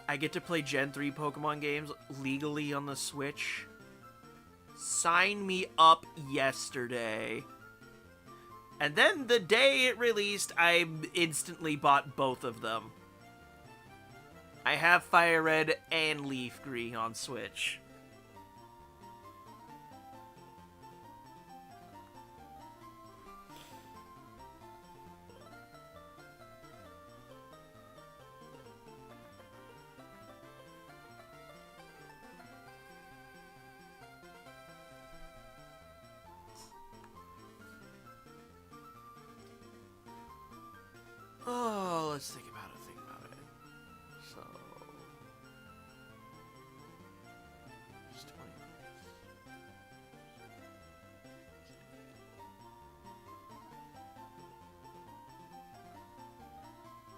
I get to play Gen 3 Pokemon games legally on the Switch? Sign me up yesterday. And then the day it released, I instantly bought both of them. I have Fire Red and Leaf Green on Switch.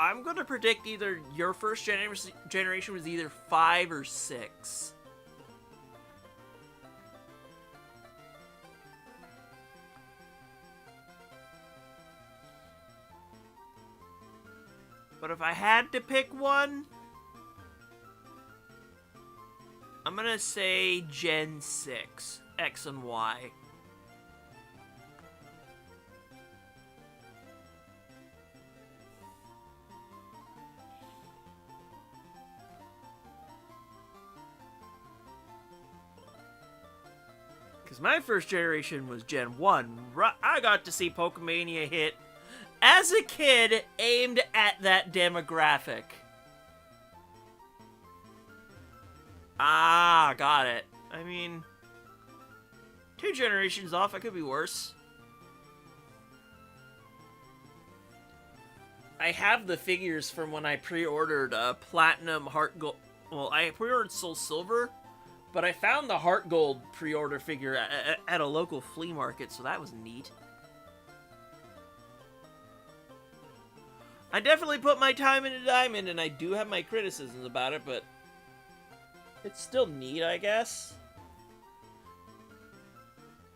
I'm gonna predict either your first generation was either 5 or 6. But if I had to pick one, I'm gonna say Gen 6, X and Y. Because my first generation was Gen 1. I got to see Pokemania hit as a kid aimed at that demographic. Ah, got it. I mean, 2 generations off, it could be worse. I have the figures from when I pre-ordered Platinum Heart Gold. Well, I pre-ordered Soul Silver, but I found the Heart Gold pre-order figure at a local flea market, so that was neat. I definitely put my time into Diamond, and I do have my criticisms about it, but it's still neat, I guess.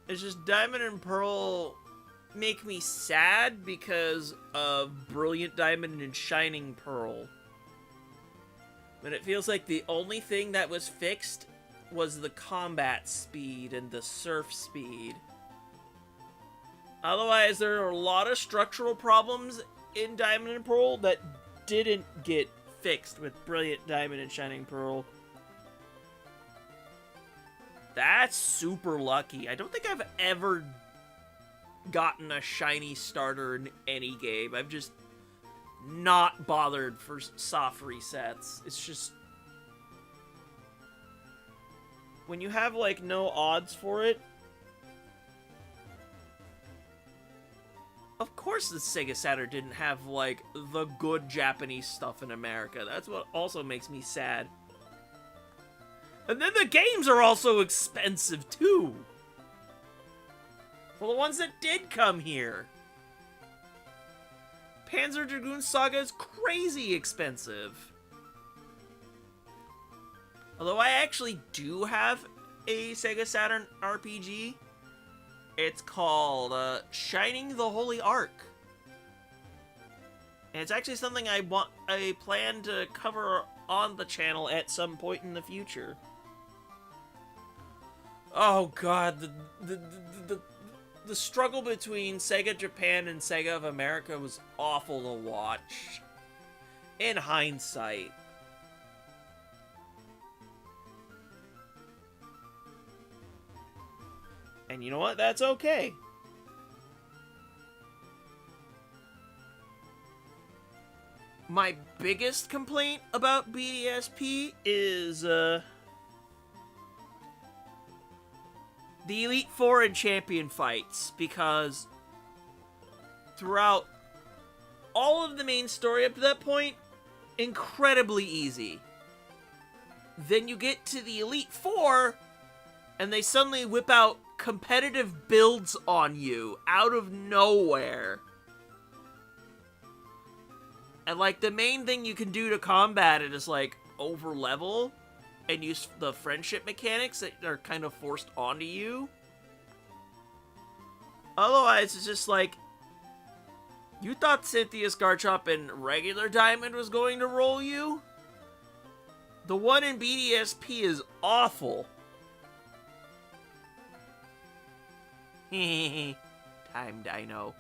It's just Diamond and Pearl make me sad because of Brilliant Diamond and Shining Pearl. But it feels like the only thing that was fixed was the combat speed and the surf speed. Otherwise, there are a lot of structural problems in Diamond and Pearl that didn't get fixed with Brilliant Diamond and Shining Pearl. That's super lucky. I don't think I've ever gotten a shiny starter in any game. I've just not bothered for soft resets. It's just, when you have like no odds for it, of course the Sega Saturn didn't have like the good Japanese stuff in America. That's what also makes me sad. And then the games are also expensive too. For the ones that did come here. Panzer Dragoon Saga is crazy expensive. Although I actually do have a Sega Saturn RPG. It's called Shining the Holy Ark. And it's actually something I plan to cover on the channel at some point in the future. Oh god, the struggle between Sega Japan and Sega of America was awful to watch. In hindsight. And you know what? That's okay. My biggest complaint about BDSP is, the Elite Four and Champion fights, because throughout all of the main story up to that point, incredibly easy. Then you get to the Elite Four, and they suddenly whip out competitive builds on you out of nowhere. And like the main thing you can do to combat it is like over level and use the friendship mechanics that are kind of forced onto you. Otherwise, it's just like, you thought Cynthia's Garchomp in regular Diamond was going to roll you? The one in BDSP is awful. Time Dino.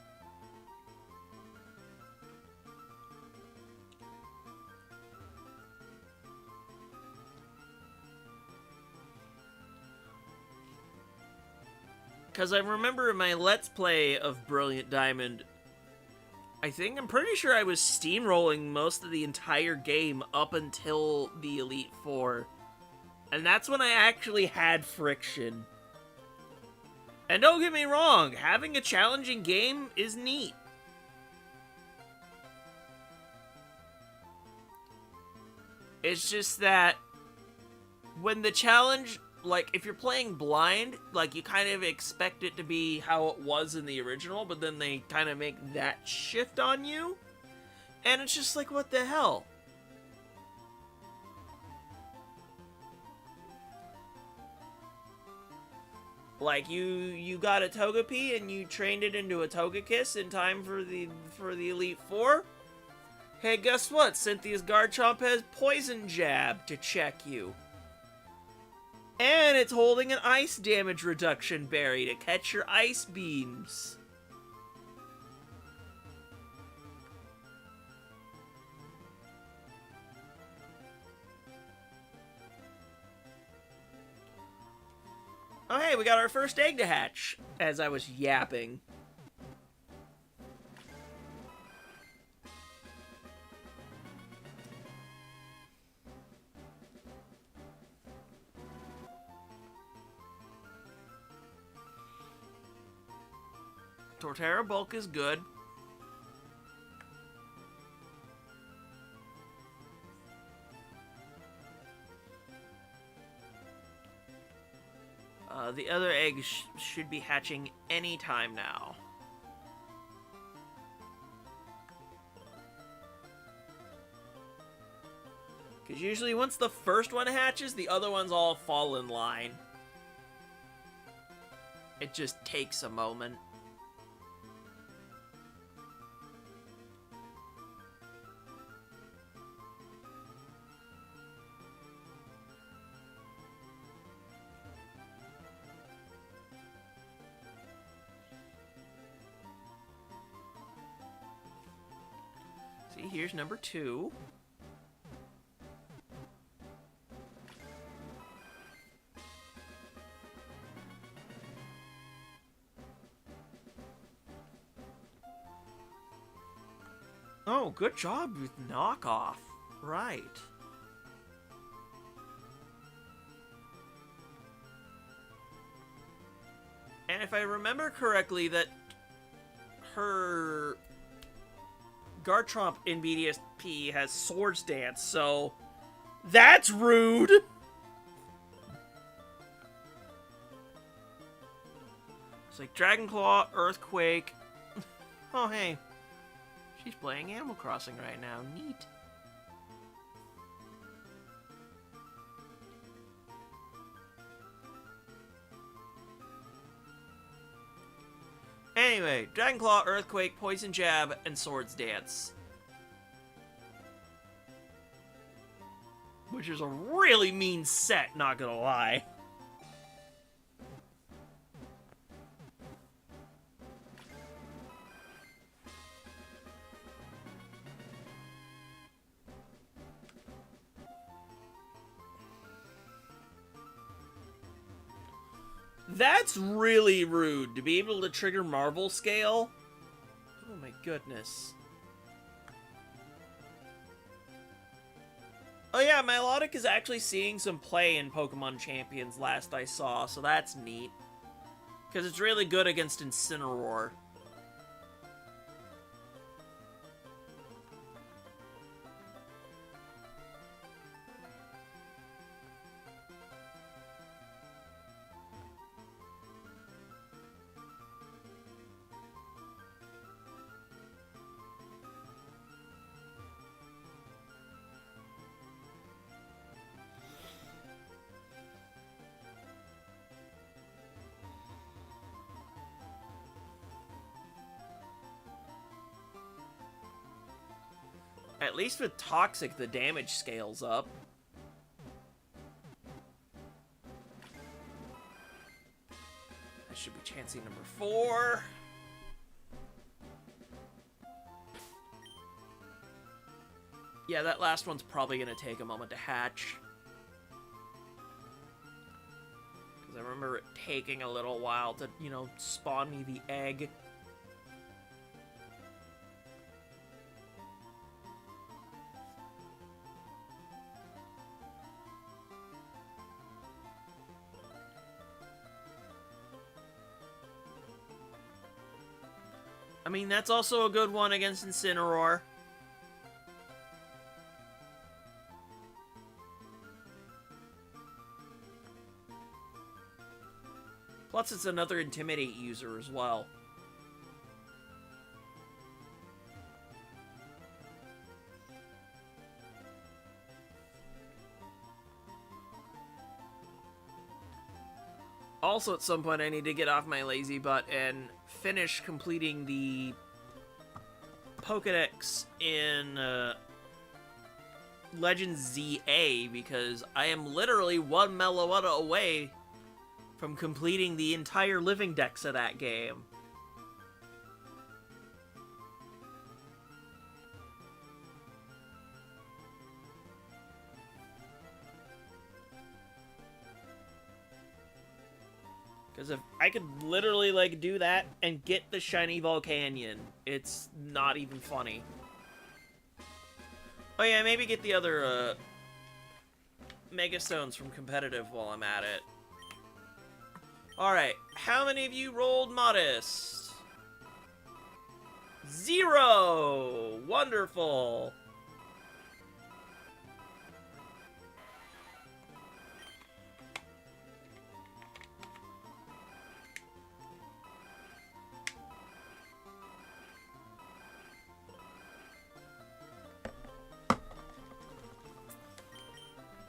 Because I remember in my Let's Play of Brilliant Diamond, I'm pretty sure I was steamrolling most of the entire game up until the Elite Four. And that's when I actually had friction. And don't get me wrong, having a challenging game is neat. It's just that when the challenge, like, if you're playing blind, like, you kind of expect it to be how it was in the original, but then they kind of make that shift on you. And it's just like, what the hell? Like, you got a Togepi and you trained it into a Togekiss in time for the Elite Four? Hey, guess what? Cynthia's Garchomp has Poison Jab to check you. And it's holding an Ice Damage Reduction Berry to catch your Ice Beams. Oh, hey, we got our first egg to hatch, as I was yapping. Torterra bulk is good. The other eggs should be hatching any time now. Because usually once the first one hatches, the other ones all fall in line. It just takes a moment. See, here's number 2. Oh, good job with knockoff. Right. And if I remember correctly, that her Garchomp in BDSP has Swords Dance, so that's rude! It's like Dragon Claw, Earthquake. Oh, hey. She's playing Animal Crossing right now. Neat. Anyway, Dragon Claw, Earthquake, Poison Jab, and Swords Dance. Which is a really mean set, not gonna lie. That's really rude, to be able to trigger Marvel Scale. Oh my goodness. Oh yeah, Milotic is actually seeing some play in Pokemon Champions last I saw, so that's neat. Because it's really good against Incineroar. At least with Toxic, the damage scales up. That should be Chansey number 4. Yeah, that last one's probably going to take a moment to hatch. Because I remember it taking a little while to, you know, spawn me the egg. I mean, that's also a good one against Incineroar. Plus, it's another Intimidate user as well. Also, at some point, I need to get off my lazy butt and finish completing the Pokedex in Legends ZA, because I am literally 1 Meloetta away from completing the entire living dex of that game. Because if I could literally, like, do that and get the shiny Volcanion, it's not even funny. Oh yeah, maybe get the other, Mega Stones from competitive while I'm at it. Alright, how many of you rolled Modest? 0! Wonderful!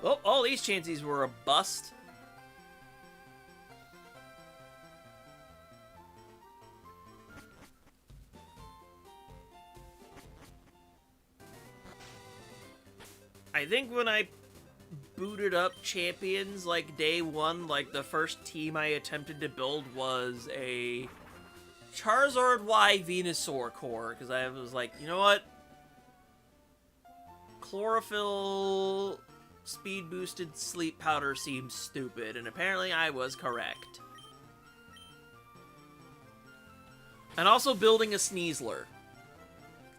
Oh, all these chances were a bust. I think when I booted up Champions, like, day one, like, the first team I attempted to build was a Charizard Y Venusaur core, because I was like, you know what? Chlorophyll speed boosted sleep powder seems stupid, and apparently I was correct. And also building a Sneasler.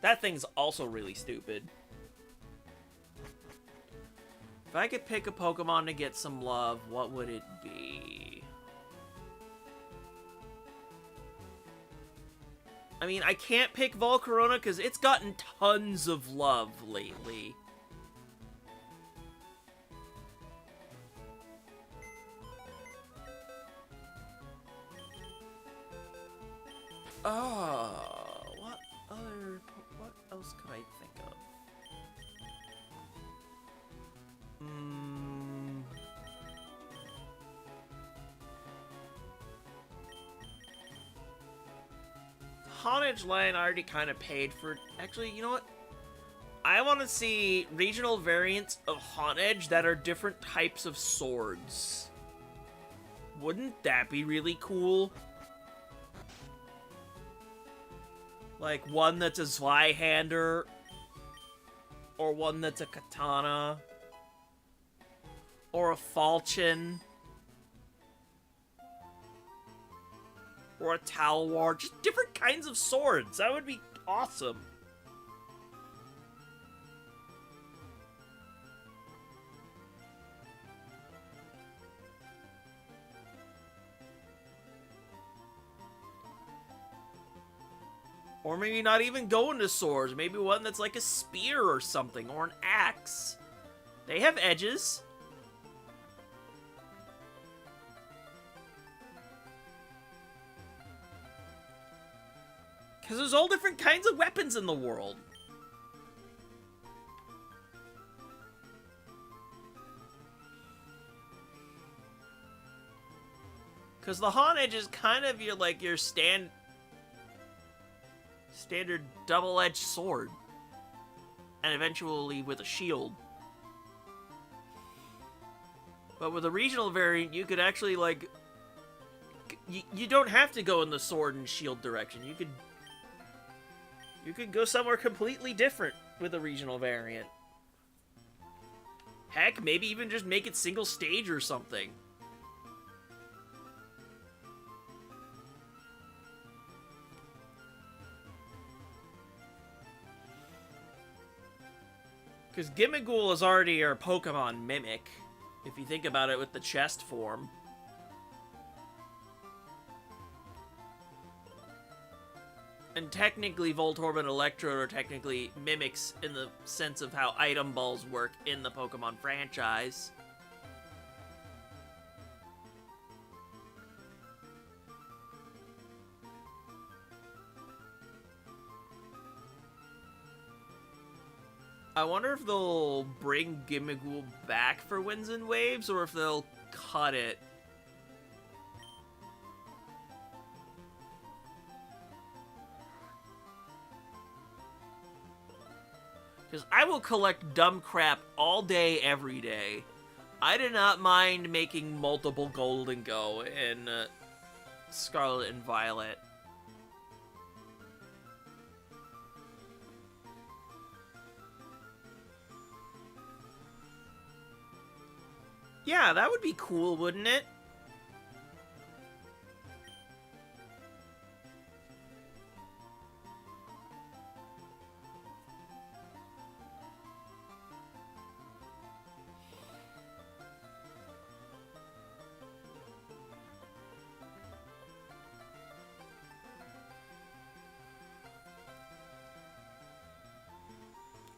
That thing's also really stupid. If I could pick a Pokemon to get some love, what would it be? I mean, I can't pick Volcarona because it's gotten tons of love lately. Oh, what else could I think of? Honage line I already kind of paid for. Actually, you know what? I want to see regional variants of Honage that are different types of swords. Wouldn't that be really cool? Like one that's a Zweihander, or one that's a Katana, or a Falchion, or a Talwar. Just different kinds of swords. That would be awesome. Or maybe not even go into swords. Maybe one that's like a spear or something, or an axe. They have edges. Because there's all different kinds of weapons in the world. Because the Honedge is kind of your standard double-edged sword. And eventually with a shield. But with a regional variant, you could actually, like... You don't have to go in the sword and shield direction. You could go somewhere completely different with a regional variant. Heck, maybe even just make it single stage or something. Because Gimmighoul is already our Pokemon Mimic, if you think about it with the chest form. And technically, Voltorb and Electrode are technically mimics in the sense of how item balls work in the Pokemon franchise. I wonder if they'll bring Gimmighoul back for Winds and Waves, or if they'll cut it. Because I will collect dumb crap all day, every day. I do not mind making multiple gold and go in Scarlet and Violet. Yeah, that would be cool, wouldn't it?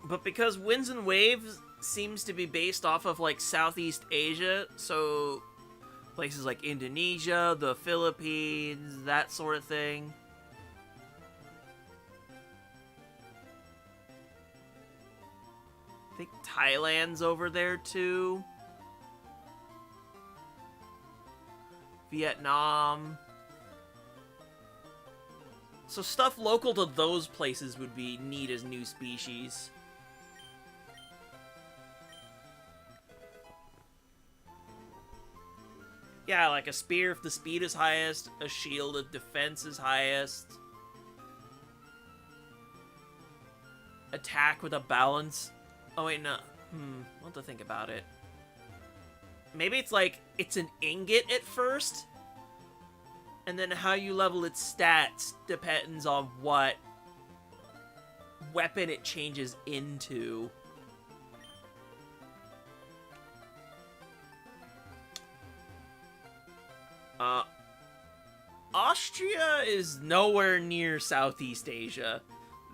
But because Winds and Waves seems to be based off of, like, Southeast Asia, so places like Indonesia, the Philippines, that sort of thing. I think Thailand's over there, too. Vietnam. So stuff local to those places would be neat as new species. Yeah, like a spear if the speed is highest, a shield if defense is highest. Attack with a balance. Oh wait, no. I'll have to think about it. Maybe it's like, it's an ingot at first, and then how you level its stats depends on what weapon it changes into. Austria is nowhere near Southeast Asia.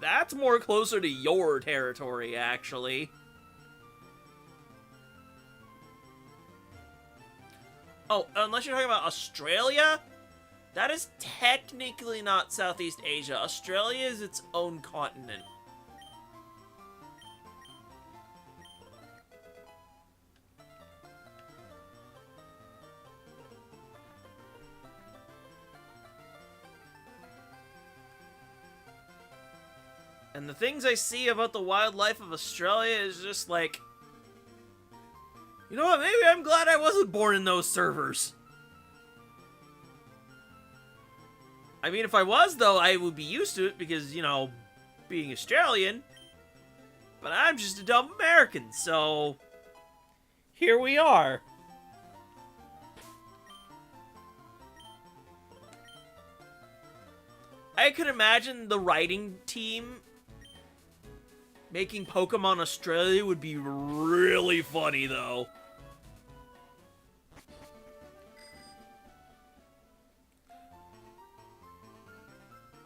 That's more closer to your territory, actually. Oh, unless you're talking about Australia? That is technically not Southeast Asia. Australia is its own continent. And the things I see about the wildlife of Australia is just like, you know what, maybe I'm glad I wasn't born in those servers. I mean, if I was, though, I would be used to it because, you know, being Australian. But I'm just a dumb American, so here we are. I could imagine the writing team making Pokemon Australia would be really funny, though.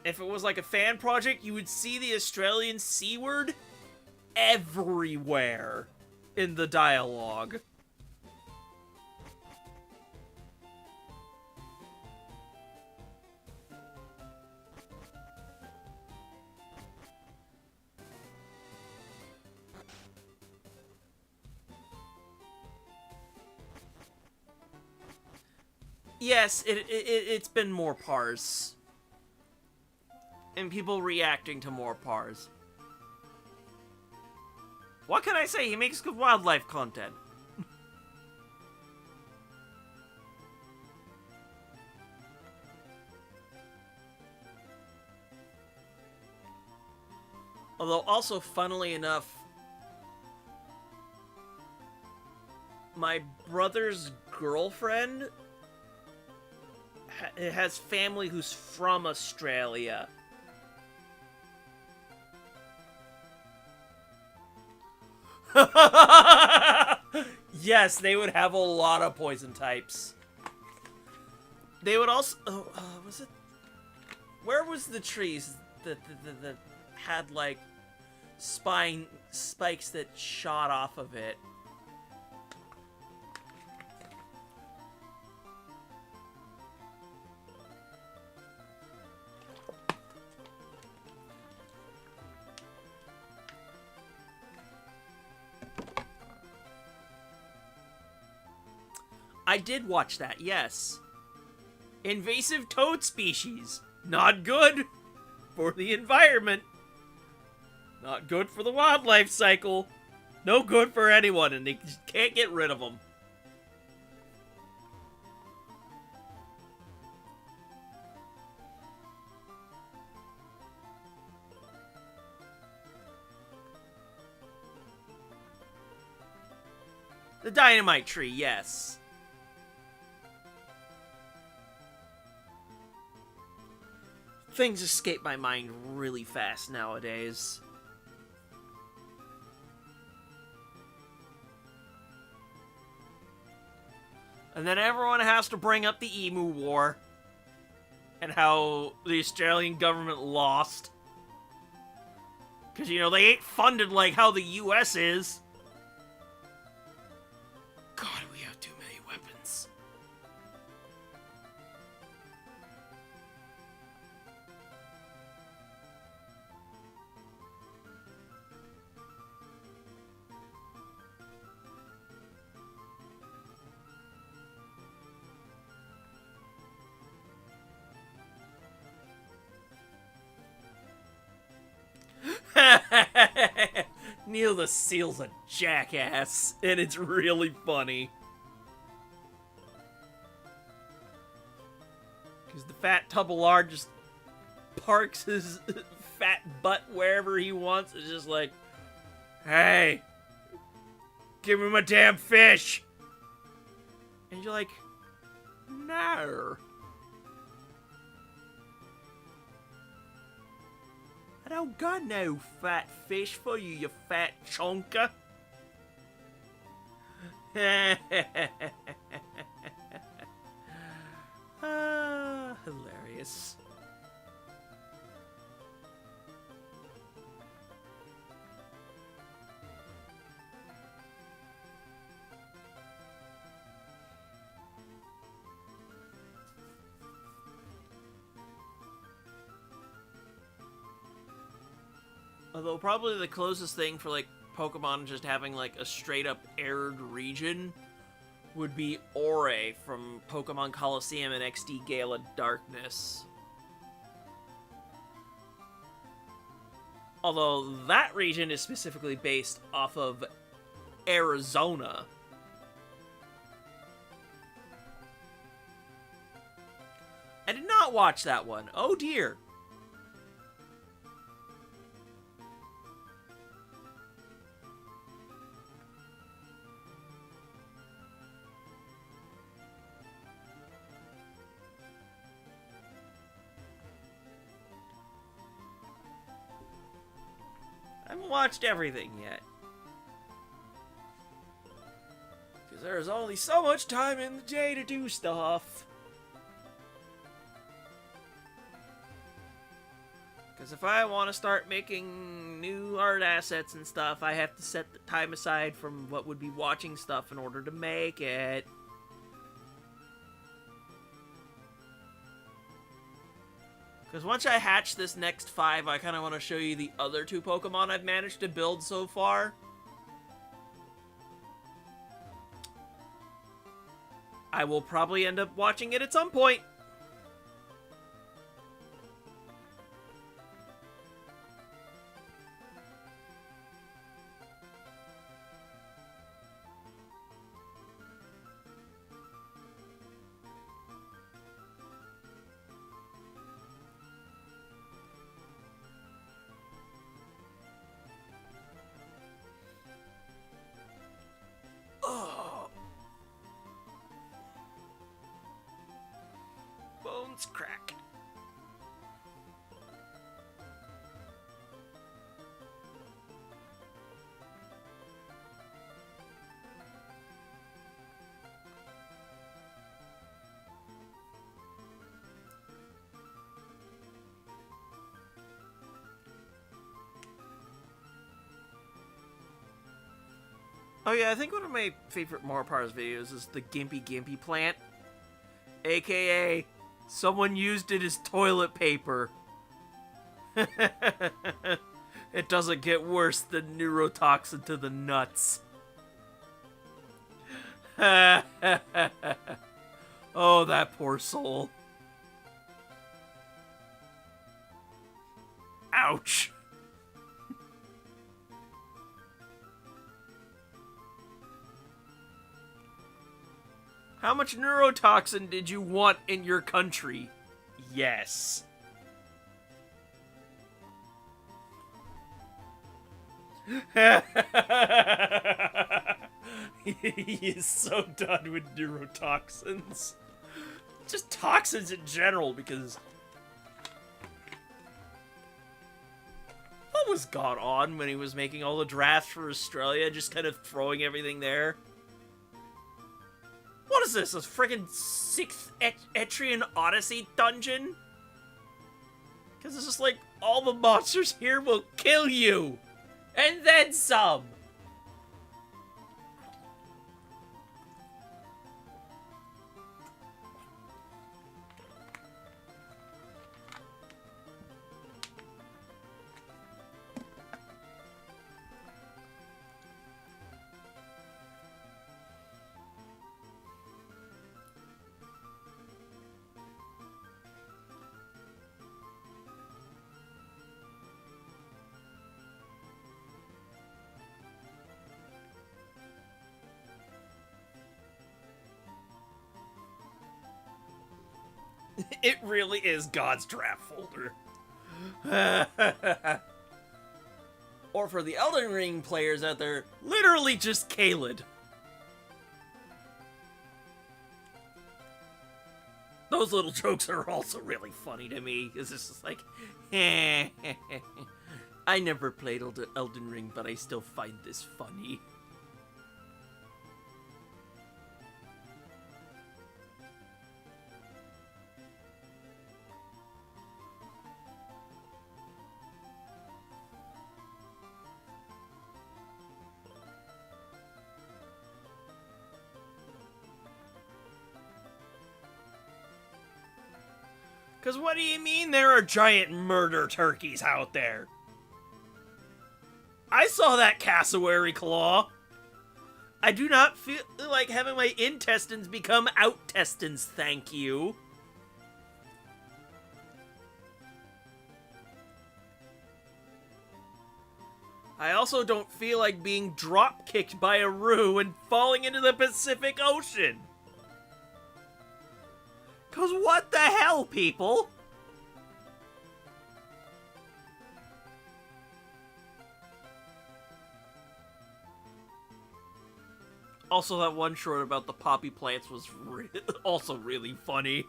If it was like a fan project, you would see the Australian C word everywhere in the dialogue. Yes, it's been more pars. And people reacting to more pars. What can I say? He makes good wildlife content. Although, also, funnily enough, my brother's girlfriend has family who's from Australia. Yes, they would have a lot of poison types. They would also... was it... Where was the trees that had, like, spikes that shot off of it? I did watch that, yes. Invasive toad species. Not good for the environment. Not good for the wildlife cycle. No good for anyone, and they just can't get rid of them. The dynamite tree, yes. Things escape my mind really fast nowadays. And then everyone has to bring up the Emu War. And how the Australian government lost. Because, you know, they ain't funded like how the US is. God, we have too many weapons. Neil the Seal's a jackass, and it's really funny. Because the fat Tubbelard just parks his fat butt wherever he wants. It's just like, hey, give me my damn fish. And you're like, no. I don't got no fat fish for you, you fat chonker. Hilarious. Although probably the closest thing for, like, Pokemon just having, like, a straight-up arid region would be Ore from Pokemon Coliseum and XD Gala Darkness. Although that region is specifically based off of Arizona. I did not watch that one. Oh dear. I haven't watched everything yet. Because there's only so much time in the day to do stuff. Because if I want to start making new art assets and stuff, I have to set the time aside from what would be watching stuff in order to make it. Because once I hatch this next 5, I kind of want to show you the other 2 Pokemon I've managed to build so far. I will probably end up watching it at some point. Bones crack. Oh yeah, I think one of my favorite Morpars videos is the Gimpy Gimpy plant. AKA, someone used it as toilet paper. It doesn't get worse than neurotoxin to the nuts. Oh, that poor soul. Ouch. How much neurotoxin did you want in your country? Yes. He is so done with neurotoxins. Just toxins in general, because... What was God on when he was making all the drafts for Australia, just kind of throwing everything there? What is this, a friggin' 6th Etrian Odyssey dungeon? Because it's just like, all the monsters here will kill you! And then some! It really is God's draft folder. Or for the Elden Ring players out there, literally just Caelid. Those little jokes are also really funny to me. It's just like, I never played Elden Ring, but I still find this funny. Because what do you mean there are giant murder turkeys out there? I saw that cassowary claw. I do not feel like having my intestines become outtestines, thank you. I also don't feel like being drop-kicked by a roo and falling into the Pacific Ocean. Cause what the hell, people? Also, that one short about the poppy plants was also really funny.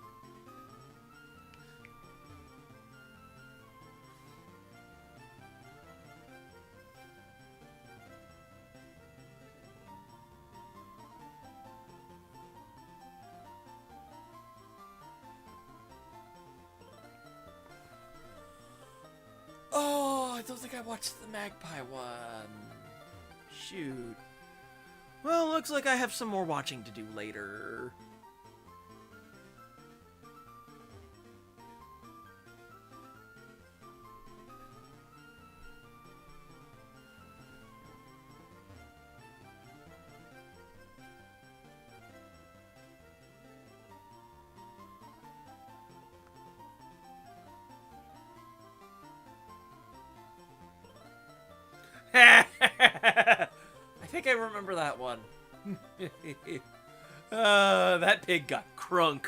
Oh, I don't think I watched the magpie one. Shoot. Well, looks like I have some more watching to do later. I think I remember that one. That pig got crunk.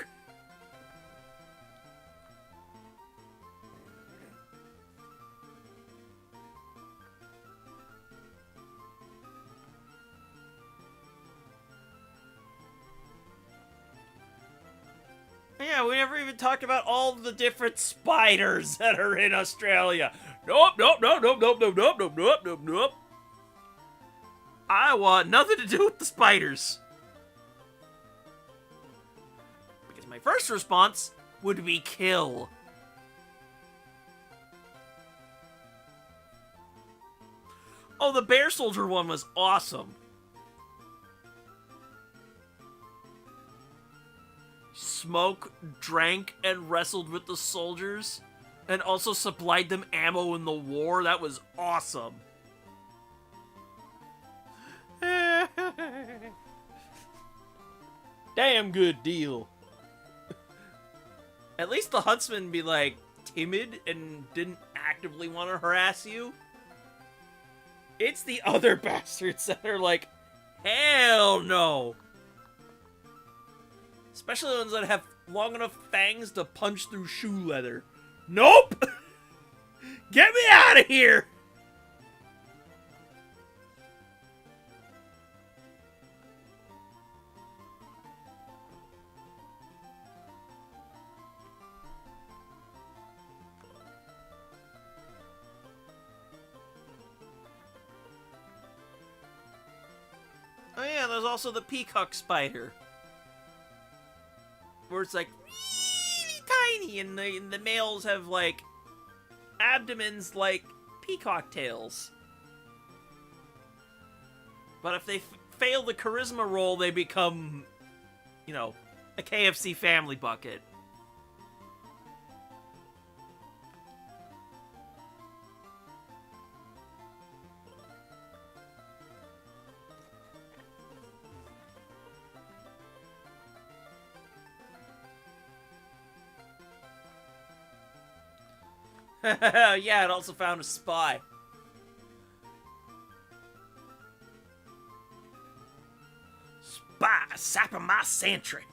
Yeah, we never even talked about all the different spiders that are in Australia. Nope, nope, nope, nope, nope, nope, nope, nope, nope, nope, nope. I want nothing to do with the spiders. Because my first response would be kill. Oh, the bear soldier one was awesome. Smoke, drank, and wrestled with the soldiers, and also supplied them ammo in the war. That was awesome. Damn good deal. At least the huntsman be like timid and didn't actively want to harass you. It's the other bastards that are like, hell no. Especially the ones that have long enough fangs to punch through shoe leather. Nope! Get me out of here! Oh yeah, there's also the peacock spider. Where it's like really tiny and the males have like abdomens like peacock tails. But if they fail the charisma roll, they become, you know, a KFC family bucket. Yeah, it also found a spy. Spy sapping my sentry.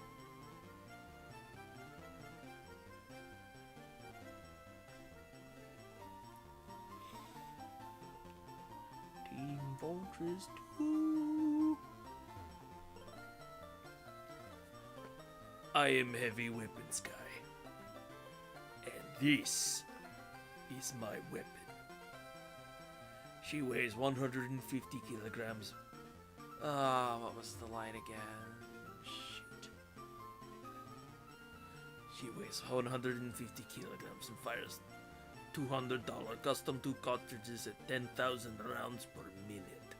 Team Fortress 2. I am Heavy Weapons Guy. And this is my weapon. She weighs 150 kilograms. What was the line again? Shoot. She weighs 150 kilograms and fires $200 custom 2 cartridges at 10,000 rounds per minute.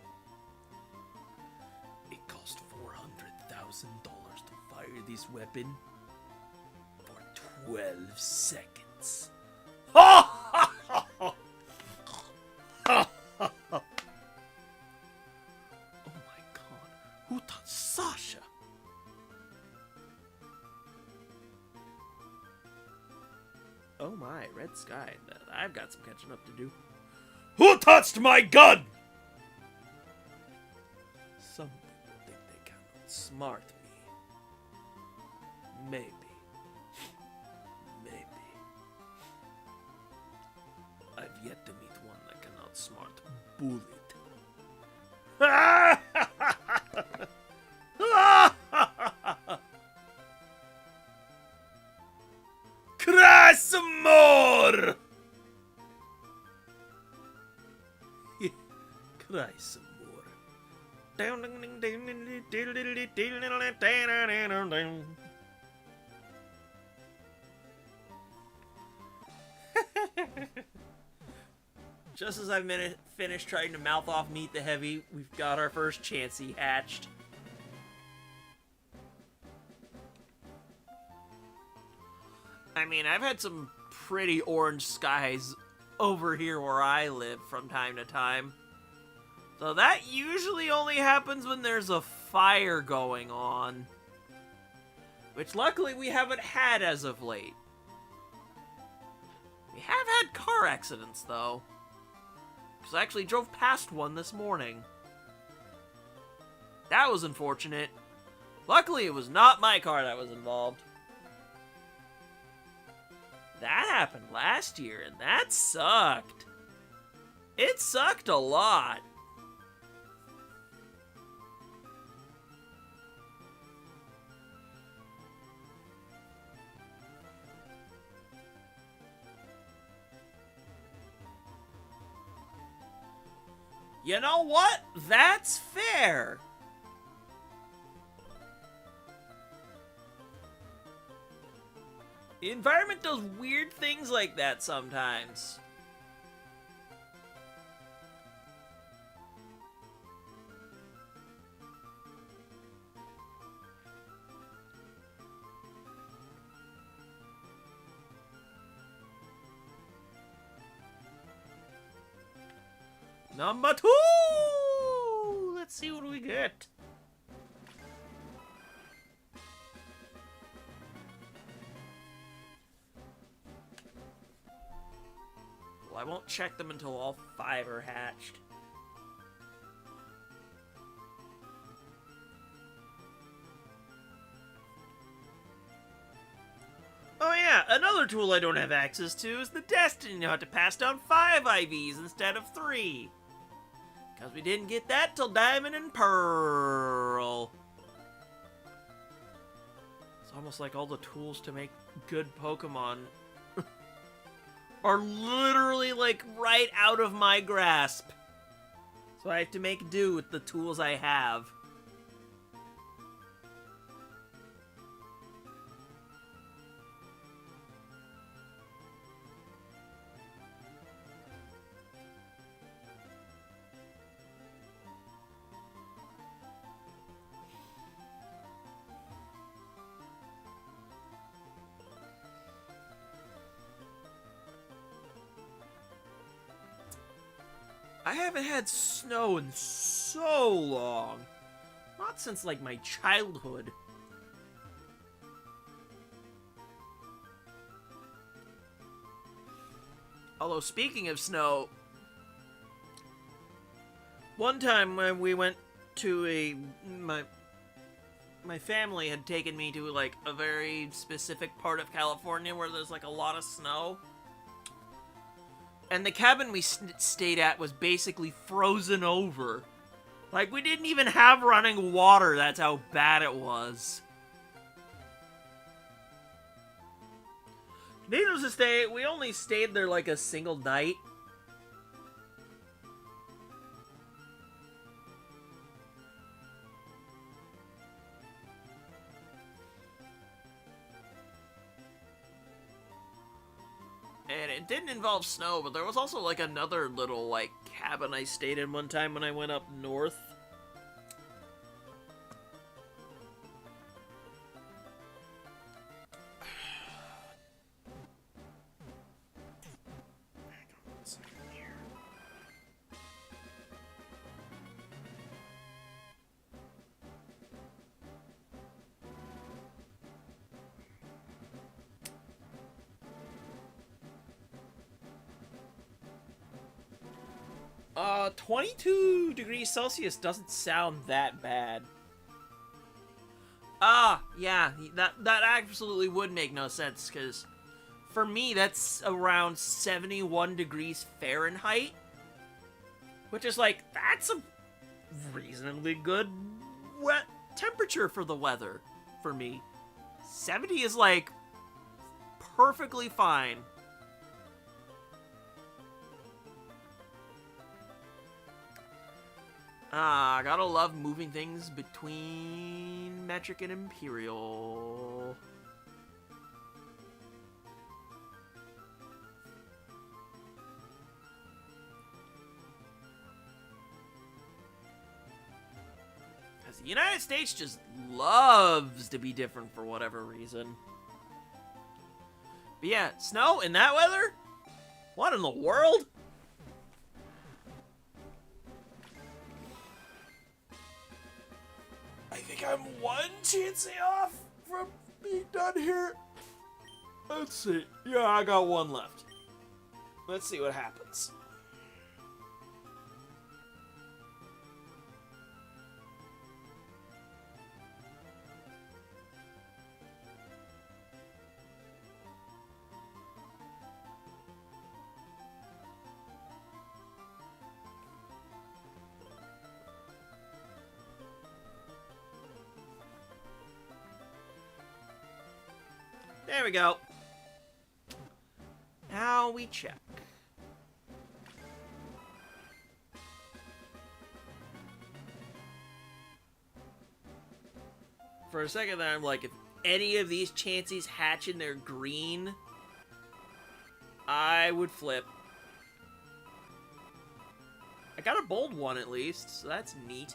It cost $400,000 to fire this weapon for 12 seconds. Oh! Oh my god, who taught Sasha? Oh my, red sky. I've got some catching up to do. Who touched my gun? Some people think they can outsmart me. Maybe. I've yet to meet one that can outsmart Bullet. Cry some more! Cry some more. Just as I've finished trying to mouth off Meet the Heavy, we've got our first Chansey hatched. I mean, I've had some pretty orange skies over here where I live from time to time. So that usually only happens when there's a fire going on. Which luckily we haven't had as of late. We have had car accidents though. Because I actually drove past one this morning. That was unfortunate. Luckily it was not my car that was involved. That happened last year, and that sucked. It sucked a lot. You know what? That's fair. The environment does weird things like that sometimes. Number 2! Let's see what we get. Well, I won't check them until all 5 are hatched. other tool I don't have access to is the Destiny Nut to pass down 5 IVs instead of 3. Because we didn't get that till Diamond and Pearl. It's almost like all the tools to make good Pokemon are literally like right out of my grasp. So I have to make do with the tools I have. I haven't had snow in so long. Not since, like, my childhood. Although, speaking of snow, one time when we went to my family had taken me to, like, a very specific part of California where there's, like, a lot of snow. And the cabin we stayed at was basically frozen over. Like, we didn't even have running water, that's how bad it was. Needless to say, we only stayed there like a single night. And it didn't involve snow, but there was also, like, another little, like, cabin I stayed in one time when I went up north. Here. 22 degrees Celsius doesn't sound that bad. Yeah, that absolutely would make no sense, because for me, that's around 71 degrees Fahrenheit, which is like, that's a reasonably good wet temperature for the weather, for me. 70 is, like, perfectly fine. Gotta love moving things between metric and imperial. Because the United States just loves to be different for whatever reason. But yeah, snow in that weather? What in the world? I think I'm one chance off from being done here. Let's see. Yeah, I got one left. Let's see what happens. There we go. Now we check. For a second there, I'm like, if any of these chances hatch and they're green, I would flip. I got a bold one at least, so that's neat.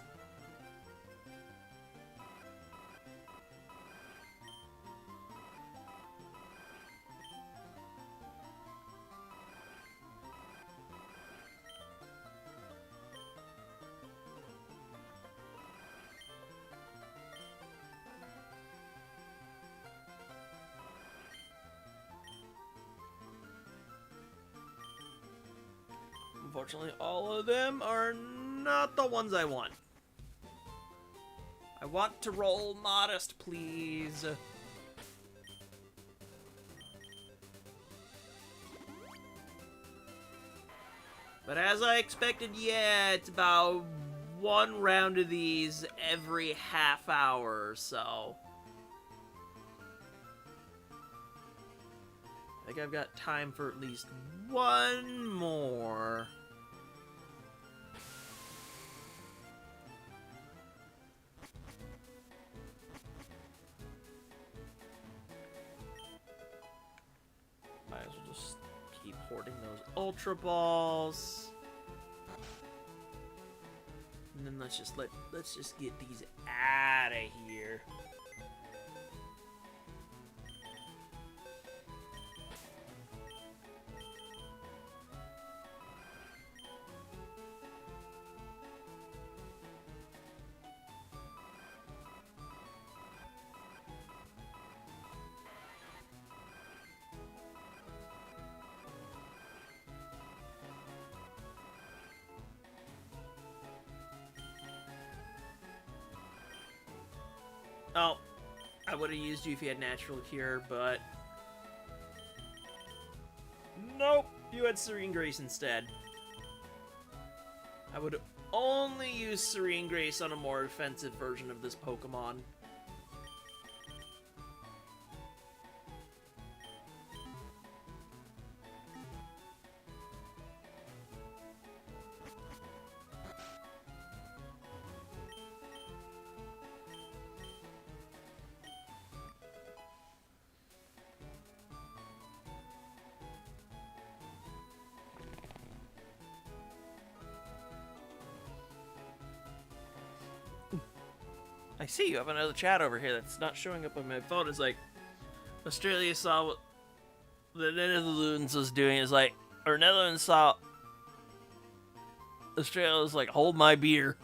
Unfortunately, all of them are not the ones I want. I want to roll modest, please. But as I expected, yeah, it's about one round of these every half hour or so. I think I've got time for at least one more. Might as well just keep hoarding those Ultra Balls. And then let's just get these out of here. Oh, I would have used you if you had Natural Cure, but... Nope, you had Serene Grace instead. I would only use Serene Grace on a more offensive version of this Pokemon. I see you have another chat over here that's not showing up on my phone. It's like, Australia saw what the Netherlands was doing. Is like, or Netherlands saw Australia was like, hold my beer.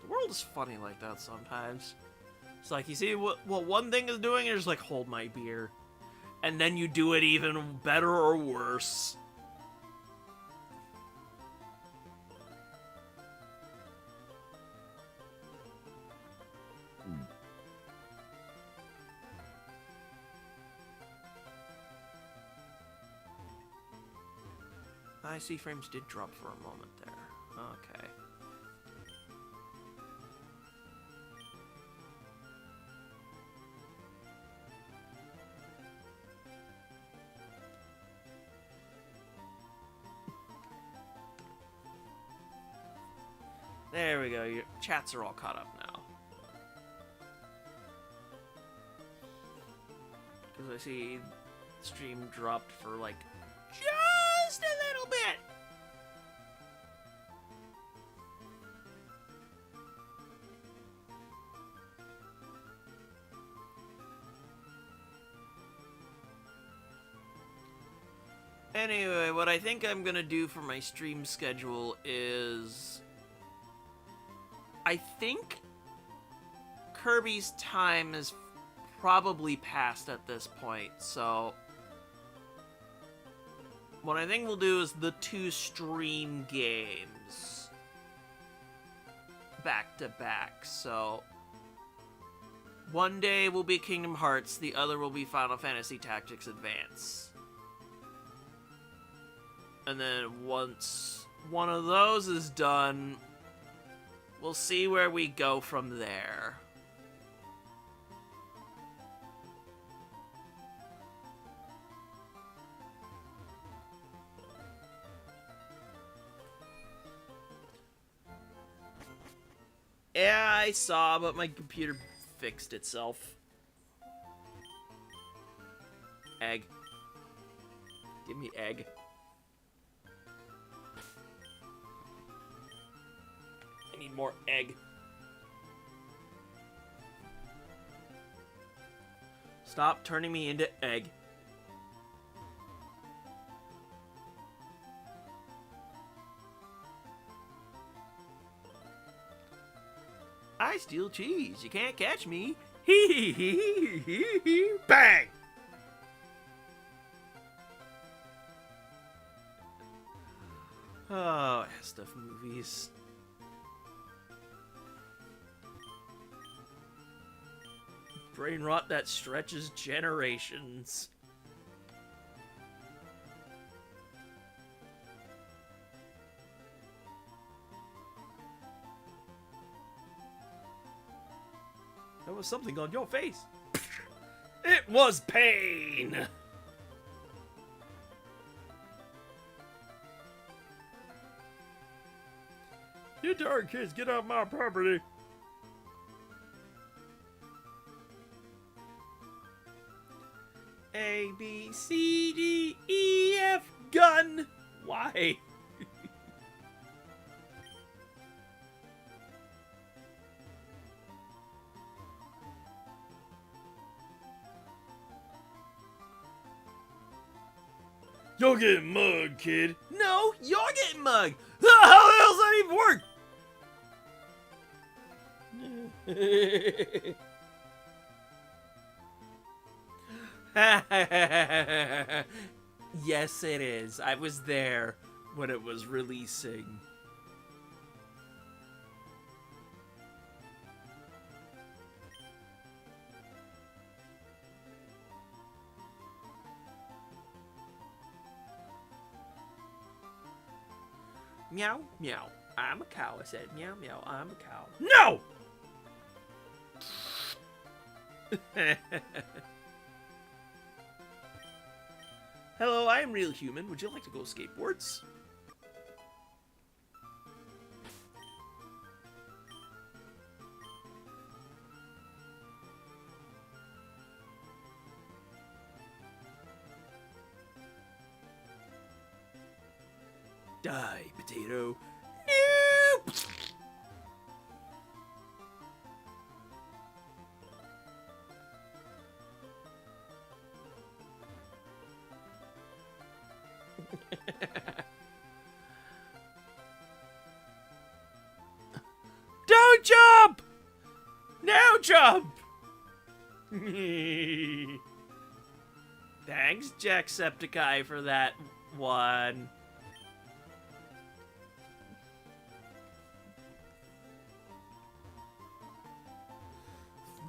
The world is funny like that sometimes. It's like, you see what one thing is doing, and it's like, hold my beer. And then you do it even better or worse. IC frames did drop for a moment there. Okay. There we go. Your chats are all caught up now. Because I see stream dropped for like just a little bit. Anyway, what I think I'm gonna do for my stream schedule is... I think Kirby's time is probably past at this point, so... What I think we'll do is the 2 stream games back to back. So one day will be Kingdom Hearts, the other will be Final Fantasy Tactics Advance. And then once one of those is done, we'll see where we go from there. Yeah, I saw, but my computer fixed itself. Egg. Give me egg. I need more egg. Stop turning me into egg. I steal cheese. You can't catch me. Hee hee hee hee hee. Bang! Oh, stuff movies. Brain rot that stretches generations. was something on your face. It was pain! You darn kids, get off my property! A, B, C, D, E, F, gun! Why? You're getting mugged, kid. No, you're getting mugged. How the hell does that even work? Yes, it is. I was there when it was releasing. Meow, meow. I'm a cow, I said. Meow, meow. I'm a cow. No! Hello, I am Real Human. Would you like to go skateboards? Die, potato. Nope! Don't jump! Now jump! Thanks, Jacksepticeye, for that one.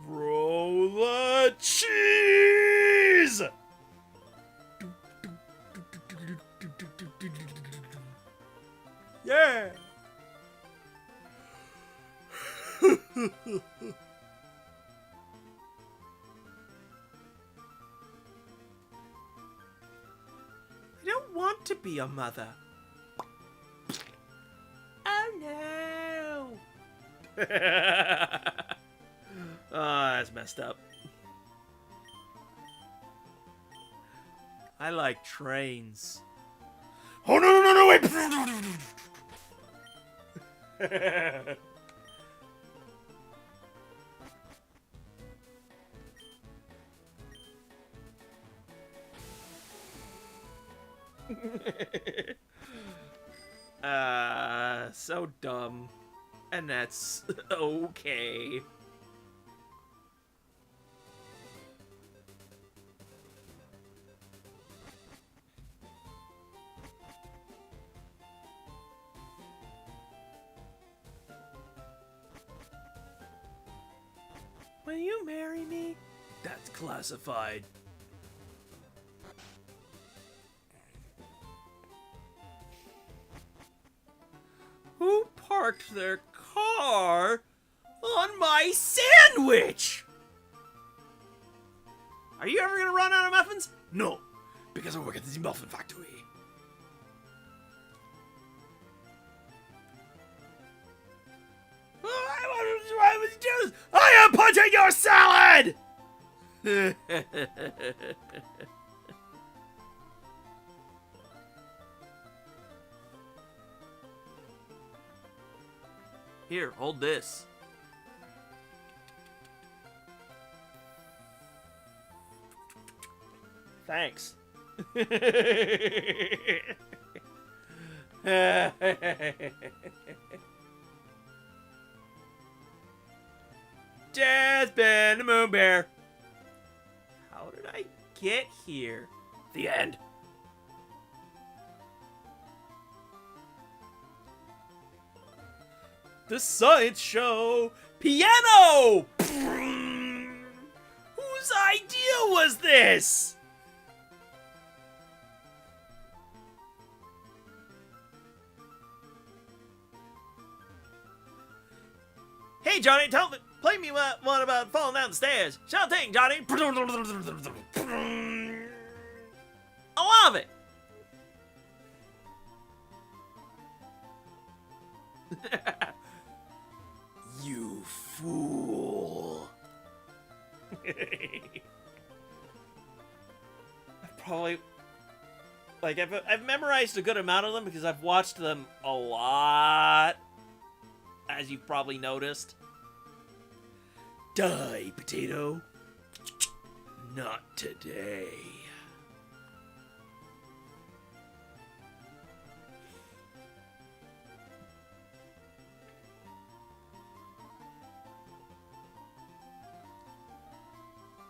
Throw the cheese! Yeah! I don't want to be a mother. Oh no! Oh, that's messed up. I like trains. Oh no no no no wait! So dumb. And that's okay. Will you marry me? That's classified. Who parked their car on my sandwich? Are you ever gonna run out of muffins? No, because I work at the muffin factory. Why would you do this? I am punching your salad! Here, hold this. Thanks. Just been a moon bear. How did I get here? The end. The science show piano. Whose idea was this? Hey, Johnny, tell me. Play me one about falling down the stairs. Sure thing, Johnny. I love it. You fool. Probably, like, I've memorized a good amount of them because I've watched them a lot, as you've probably noticed. Die, potato. Not today.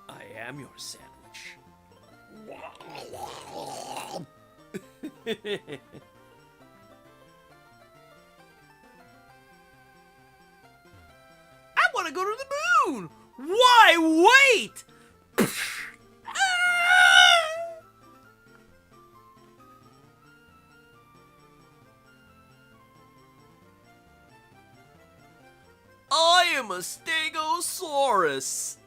I am your sandwich. I want to go to the moon. Why wait? I am a Stegosaurus.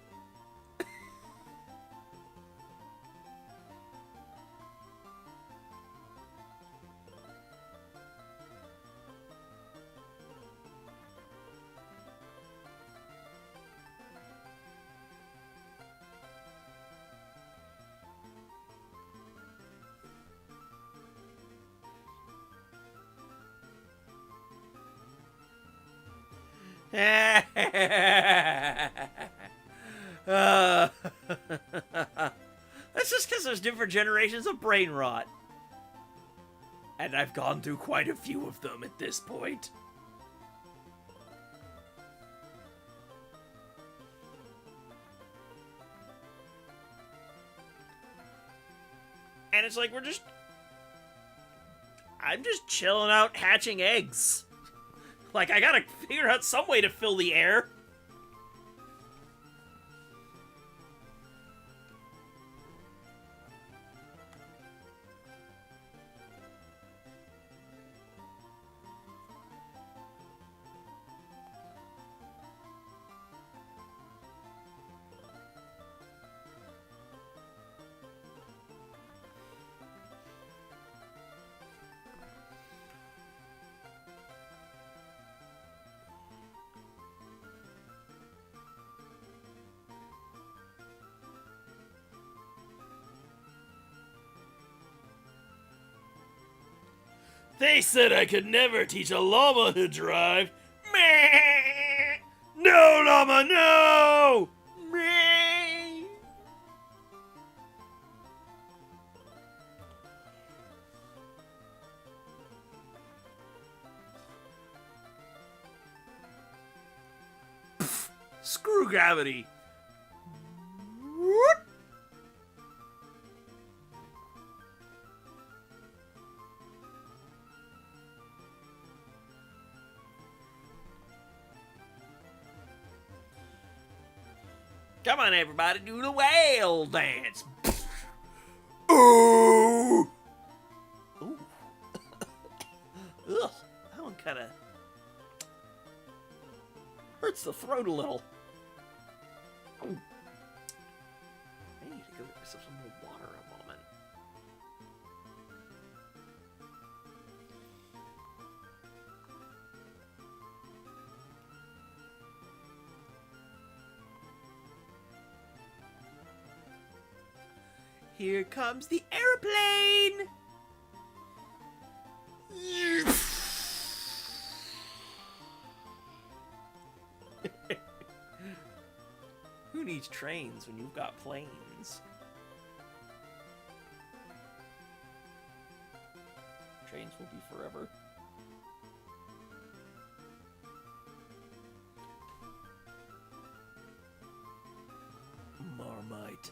That's just because there's different generations of brain rot. And I've gone through quite a few of them at this point. And it's like I'm just chilling out hatching eggs. Like, I gotta figure out some way to fill the air. They said I could never teach a llama to drive. Meh! No, llama, no! Meh! Pfft, screw gravity. Whoop. Come on, everybody, do the whale dance. Ooh. Ooh. Ugh, that one kind of hurts the throat a little. I need to go get myself some more water a moment. Here comes the airplane! Who needs trains when you've got planes? Trains will be forever. Marmite.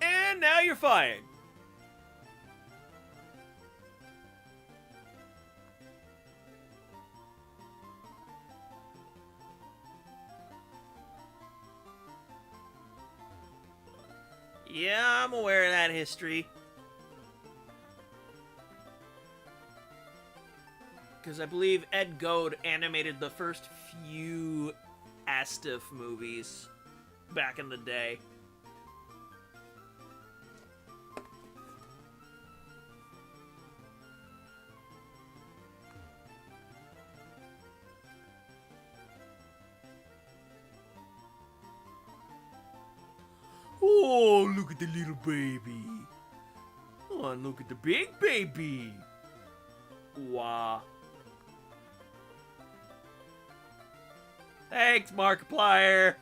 And now you're fired. Yeah, I'm aware of that history. Because I believe Ed Goad animated the first few Astif movies back in the day. Oh, look at the little baby. Oh, and look at the big baby. Wow. Thanks, Markiplier.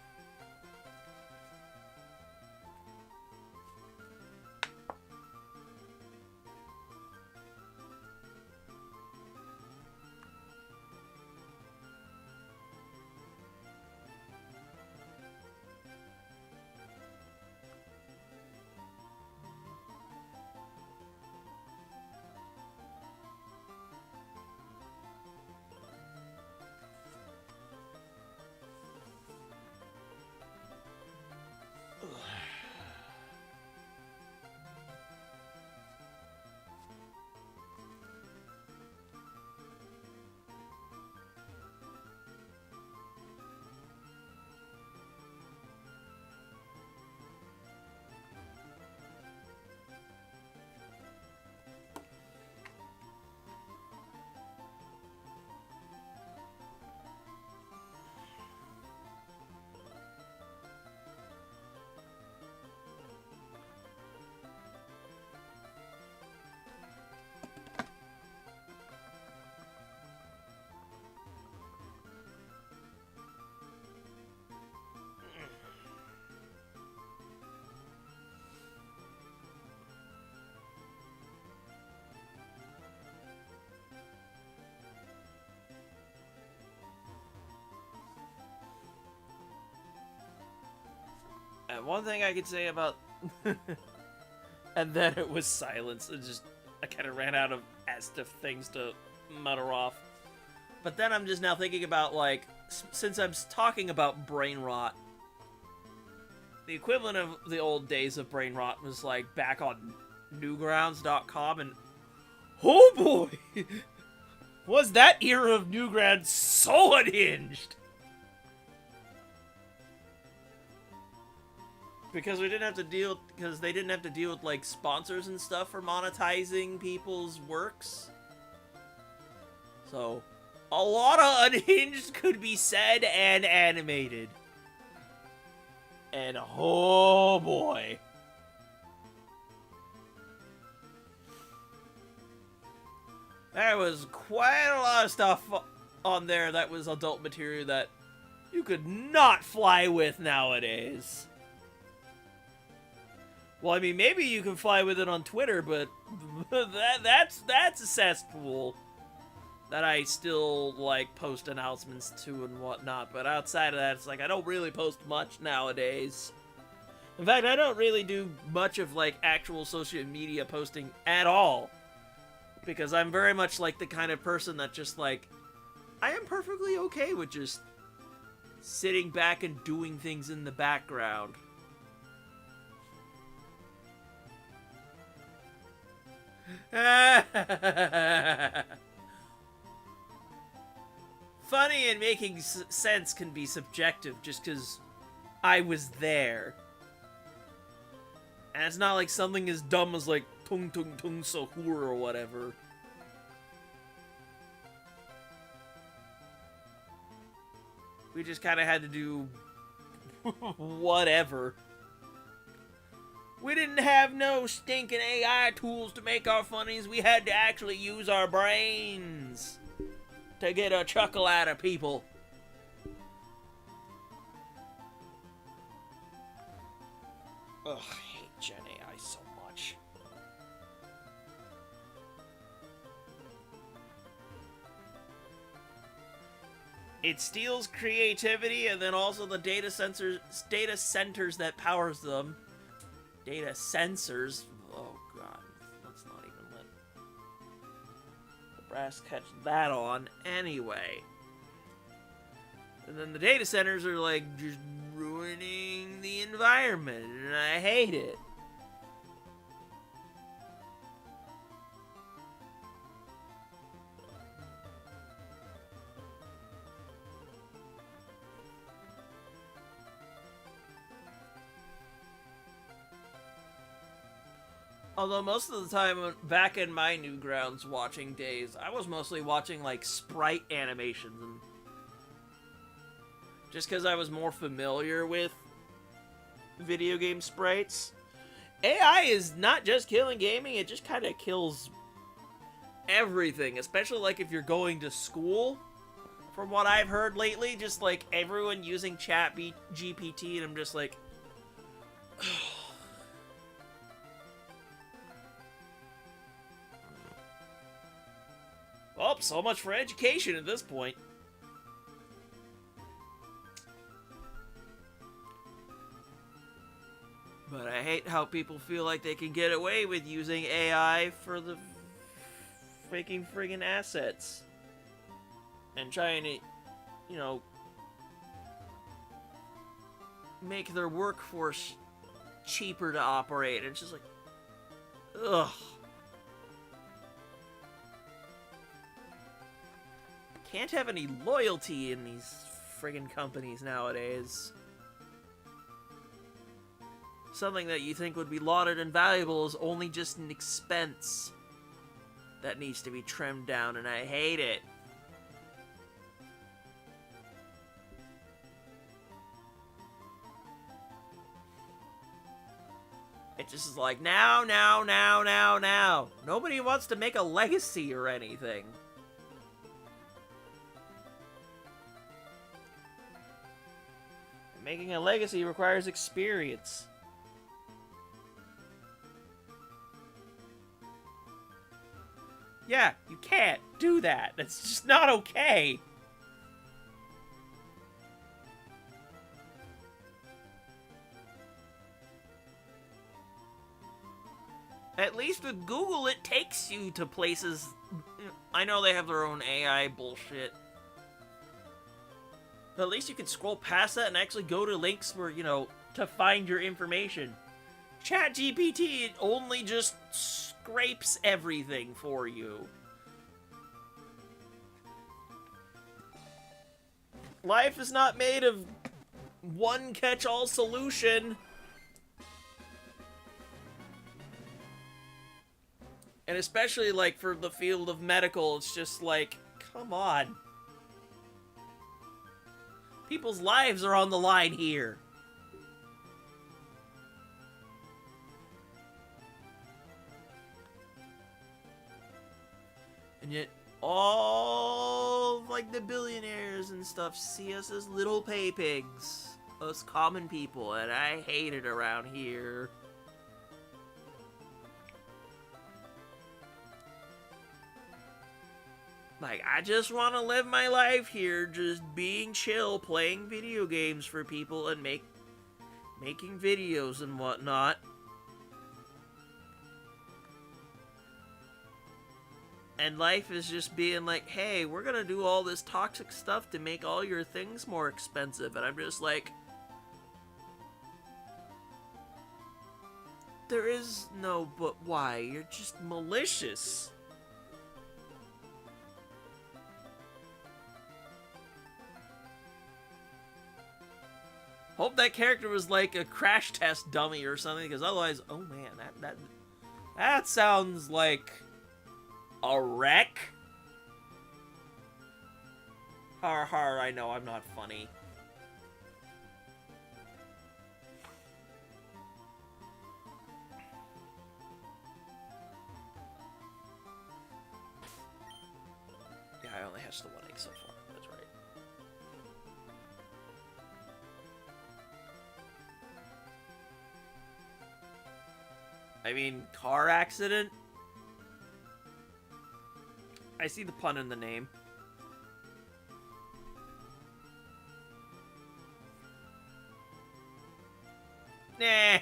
And one thing I could say about... and then it was silence. I kind of ran out of Astif things to mutter off. But then I'm just now thinking about, like, since I'm talking about brain rot, the equivalent of the old days of brain rot was, like, back on Newgrounds.com, and oh boy! Was that era of Newgrounds so unhinged! Because they didn't have to deal with, like, sponsors and stuff for monetizing people's works. So, a lot of unhinged could be said and animated. And oh boy. There was quite a lot of stuff on there that was adult material that you could not fly with nowadays. Well, I mean, maybe you can fly with it on Twitter, but that's a cesspool that I still, like, post announcements to and whatnot. But outside of that, it's like I don't really post much nowadays. In fact, I don't really do much of, like, actual social media posting at all. Because I'm very much, like, the kind of person that just, like, I am perfectly okay with just sitting back and doing things in the background. Funny and making sense can be subjective just because I was there. And it's not like something as dumb as, like, tung tung tung sahur or whatever. We just kind of had to do whatever. We didn't have no stinking AI tools to make our funnies. We had to actually use our brains to get a chuckle out of people. Ugh, I hate Gen AI so much. It steals creativity and then also the data centers that powers them. Data sensors. Oh god, let's not even let the brass catch that on anyway. And then the data centers are like just ruining the environment, and I hate it. Although most of the time, back in my Newgrounds watching days, I was mostly watching, like, sprite animations, and just because I was more familiar with video game sprites. AI is not just killing gaming, it just kind of kills everything, especially, like, if you're going to school. From what I've heard lately, just, like, everyone using GPT, and I'm just like... Oh, so much for education at this point. But I hate how people feel like they can get away with using AI for the freaking friggin' assets. And trying to, you know, make their workforce cheaper to operate. It's just like, ugh. Can't have any loyalty in these friggin' companies nowadays. Something that you think would be lauded and valuable is only just an expense that needs to be trimmed down, and I hate it. It just is like, now. Nobody wants to make a legacy or anything. Making a legacy requires experience. Yeah, you can't do that. That's just not okay. At least with Google, it takes you to places... I know they have their own AI bullshit. But at least you can scroll past that and actually go to links where, you know, to find your information. ChatGPT only just scrapes everything for you. Life is not made of one catch-all solution. And especially, like, for the field of medical, it's just like, come on. People's lives are on the line here. And yet, all, like, the billionaires and stuff see us as little pay pigs. Us common people, and I hate it around here. Like, I just want to live my life here, just being chill, playing video games for people, and making videos and whatnot. And life is just being like, hey, we're gonna do all this toxic stuff to make all your things more expensive. And I'm just like, there is no but why. You're just malicious. Hope that character was like a crash test dummy or something, because otherwise, oh man, that sounds like a wreck. Har har, I know I'm not funny. Yeah, I only hatched the one egg so far. That's right. I mean, car accident? I see the pun in the name. Nah.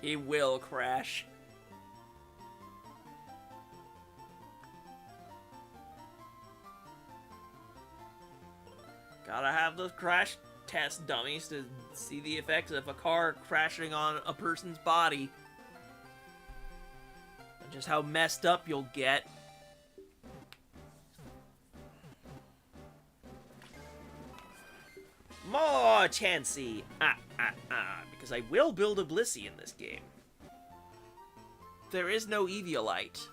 He will crash. Gotta have those crash test dummies to see the effects of a car crashing on a person's body. And just how messed up you'll get. More Chansey! Because I will build a Blissey in this game. There is no Eviolite.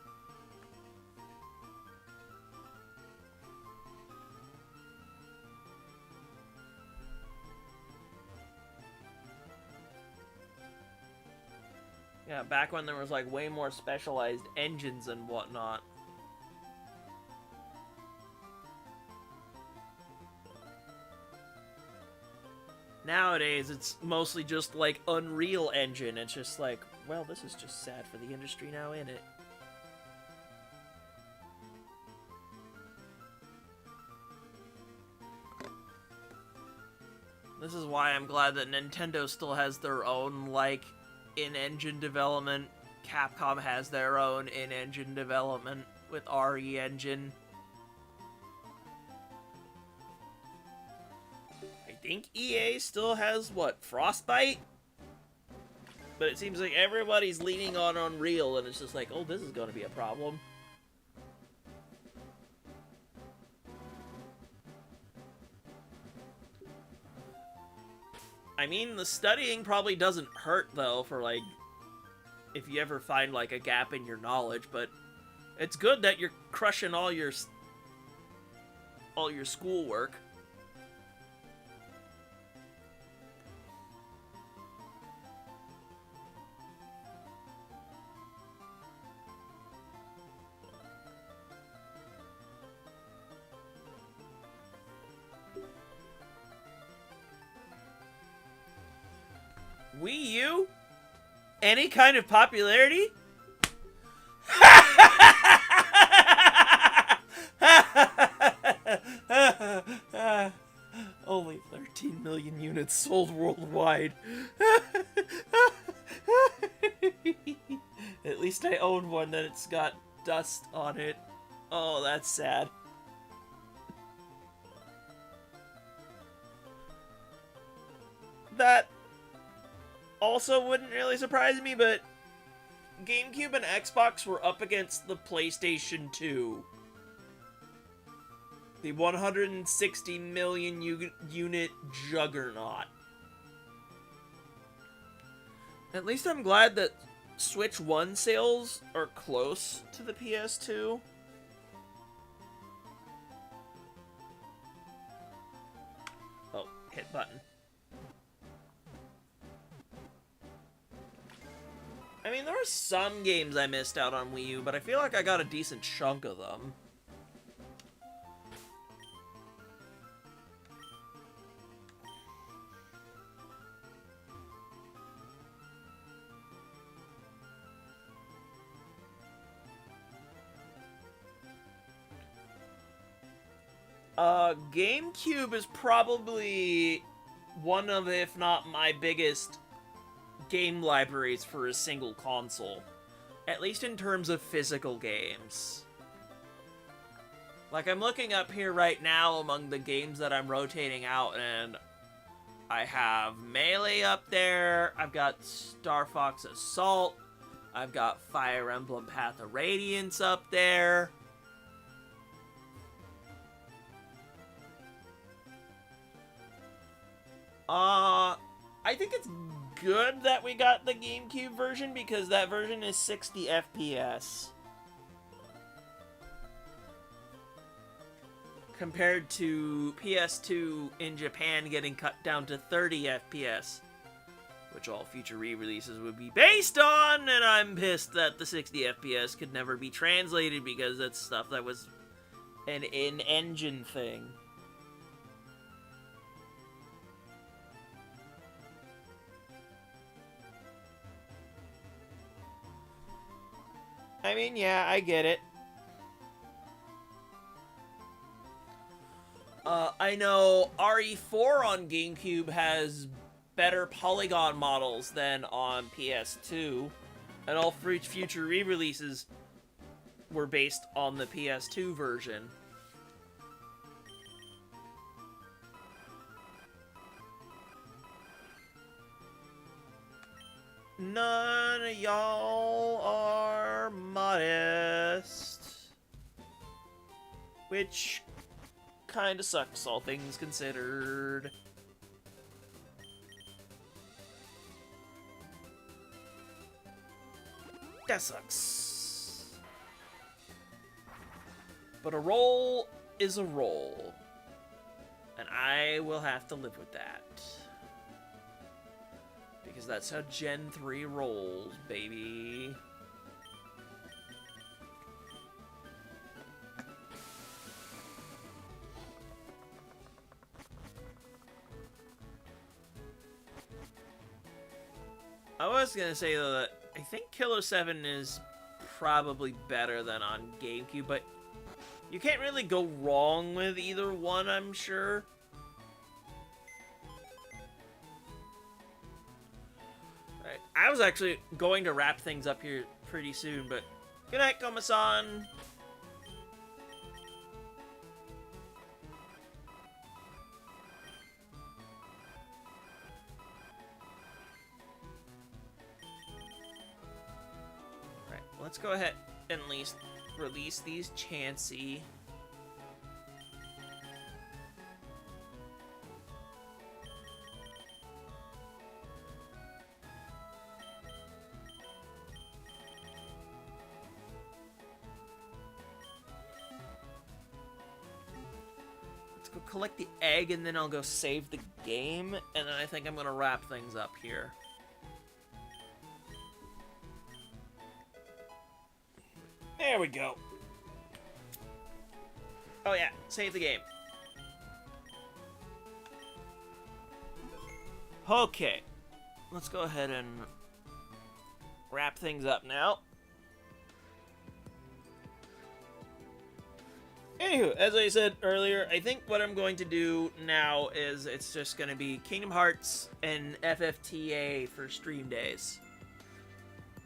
Yeah, back when there was like way more specialized engines and whatnot. Nowadays, it's mostly just like Unreal Engine. It's just like, well, this is just sad for the industry now, ain't it? This is why I'm glad that Nintendo still has their own, like, in-engine development. Capcom has their own in-engine development with RE Engine. I think EA still has, what, Frostbite? But it seems like everybody's leaning on Unreal, and it's just like, oh, this is going to be a problem. I mean, the studying probably doesn't hurt, though, for, like, if you ever find, like, a gap in your knowledge, but it's good that you're crushing all your schoolwork. Wii U? Any kind of popularity? Only 13 million units sold worldwide. At least I own one that's got dust on it. Oh, that's sad. That also wouldn't really surprise me, but GameCube and Xbox were up against the PlayStation 2. The 160 million unit juggernaut. At least I'm glad that Switch 1 sales are close to the PS2. Oh, hit button. I mean, there were some games I missed out on Wii U, but I feel like I got a decent chunk of them. GameCube is probably one of, if not my biggest game libraries for a single console. At least in terms of physical games. Like, I'm looking up here right now among the games that I'm rotating out, and I have Melee up there, I've got Star Fox Assault, I've got Fire Emblem Path of Radiance up there. I think it's good that we got the GameCube version because that version is 60 FPS. Compared to PS2 in Japan getting cut down to 30 FPS. Which all future re-releases would be based on, and I'm pissed that the 60 FPS could never be translated because that's stuff that was an in-engine thing. I mean, yeah, I get it. I know RE4 on GameCube has better polygon models than on PS2, and all future re-releases were based on the PS2 version. None of y'all are modest. Which kinda sucks, all things considered. That sucks. But a roll is a roll. And I will have to live with that. Because that's how Gen 3 rolls, baby. I was gonna say, though, that I think Killer 7 is probably better than on GameCube, but you can't really go wrong with either one, I'm sure. Right. I was actually going to wrap things up here pretty soon, but good night, Koma-san. Right, let's go ahead and at least release these Chansey. Let's go collect the egg, and then I'll go save the game, and then I think I'm going to wrap things up here. There we go. Oh yeah, save the game. Okay, let's go ahead and wrap things up now. Anywho, as I said earlier, I think what I'm going to do now is it's just going to be Kingdom Hearts and FFTA for stream days.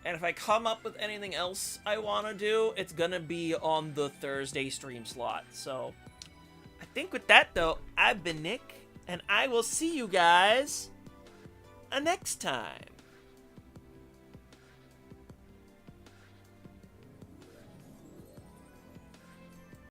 And if I come up with anything else I want to do, it's going to be on the Thursday stream slot. So, I think with that, though, I've been Nick, and I will see you guys next time.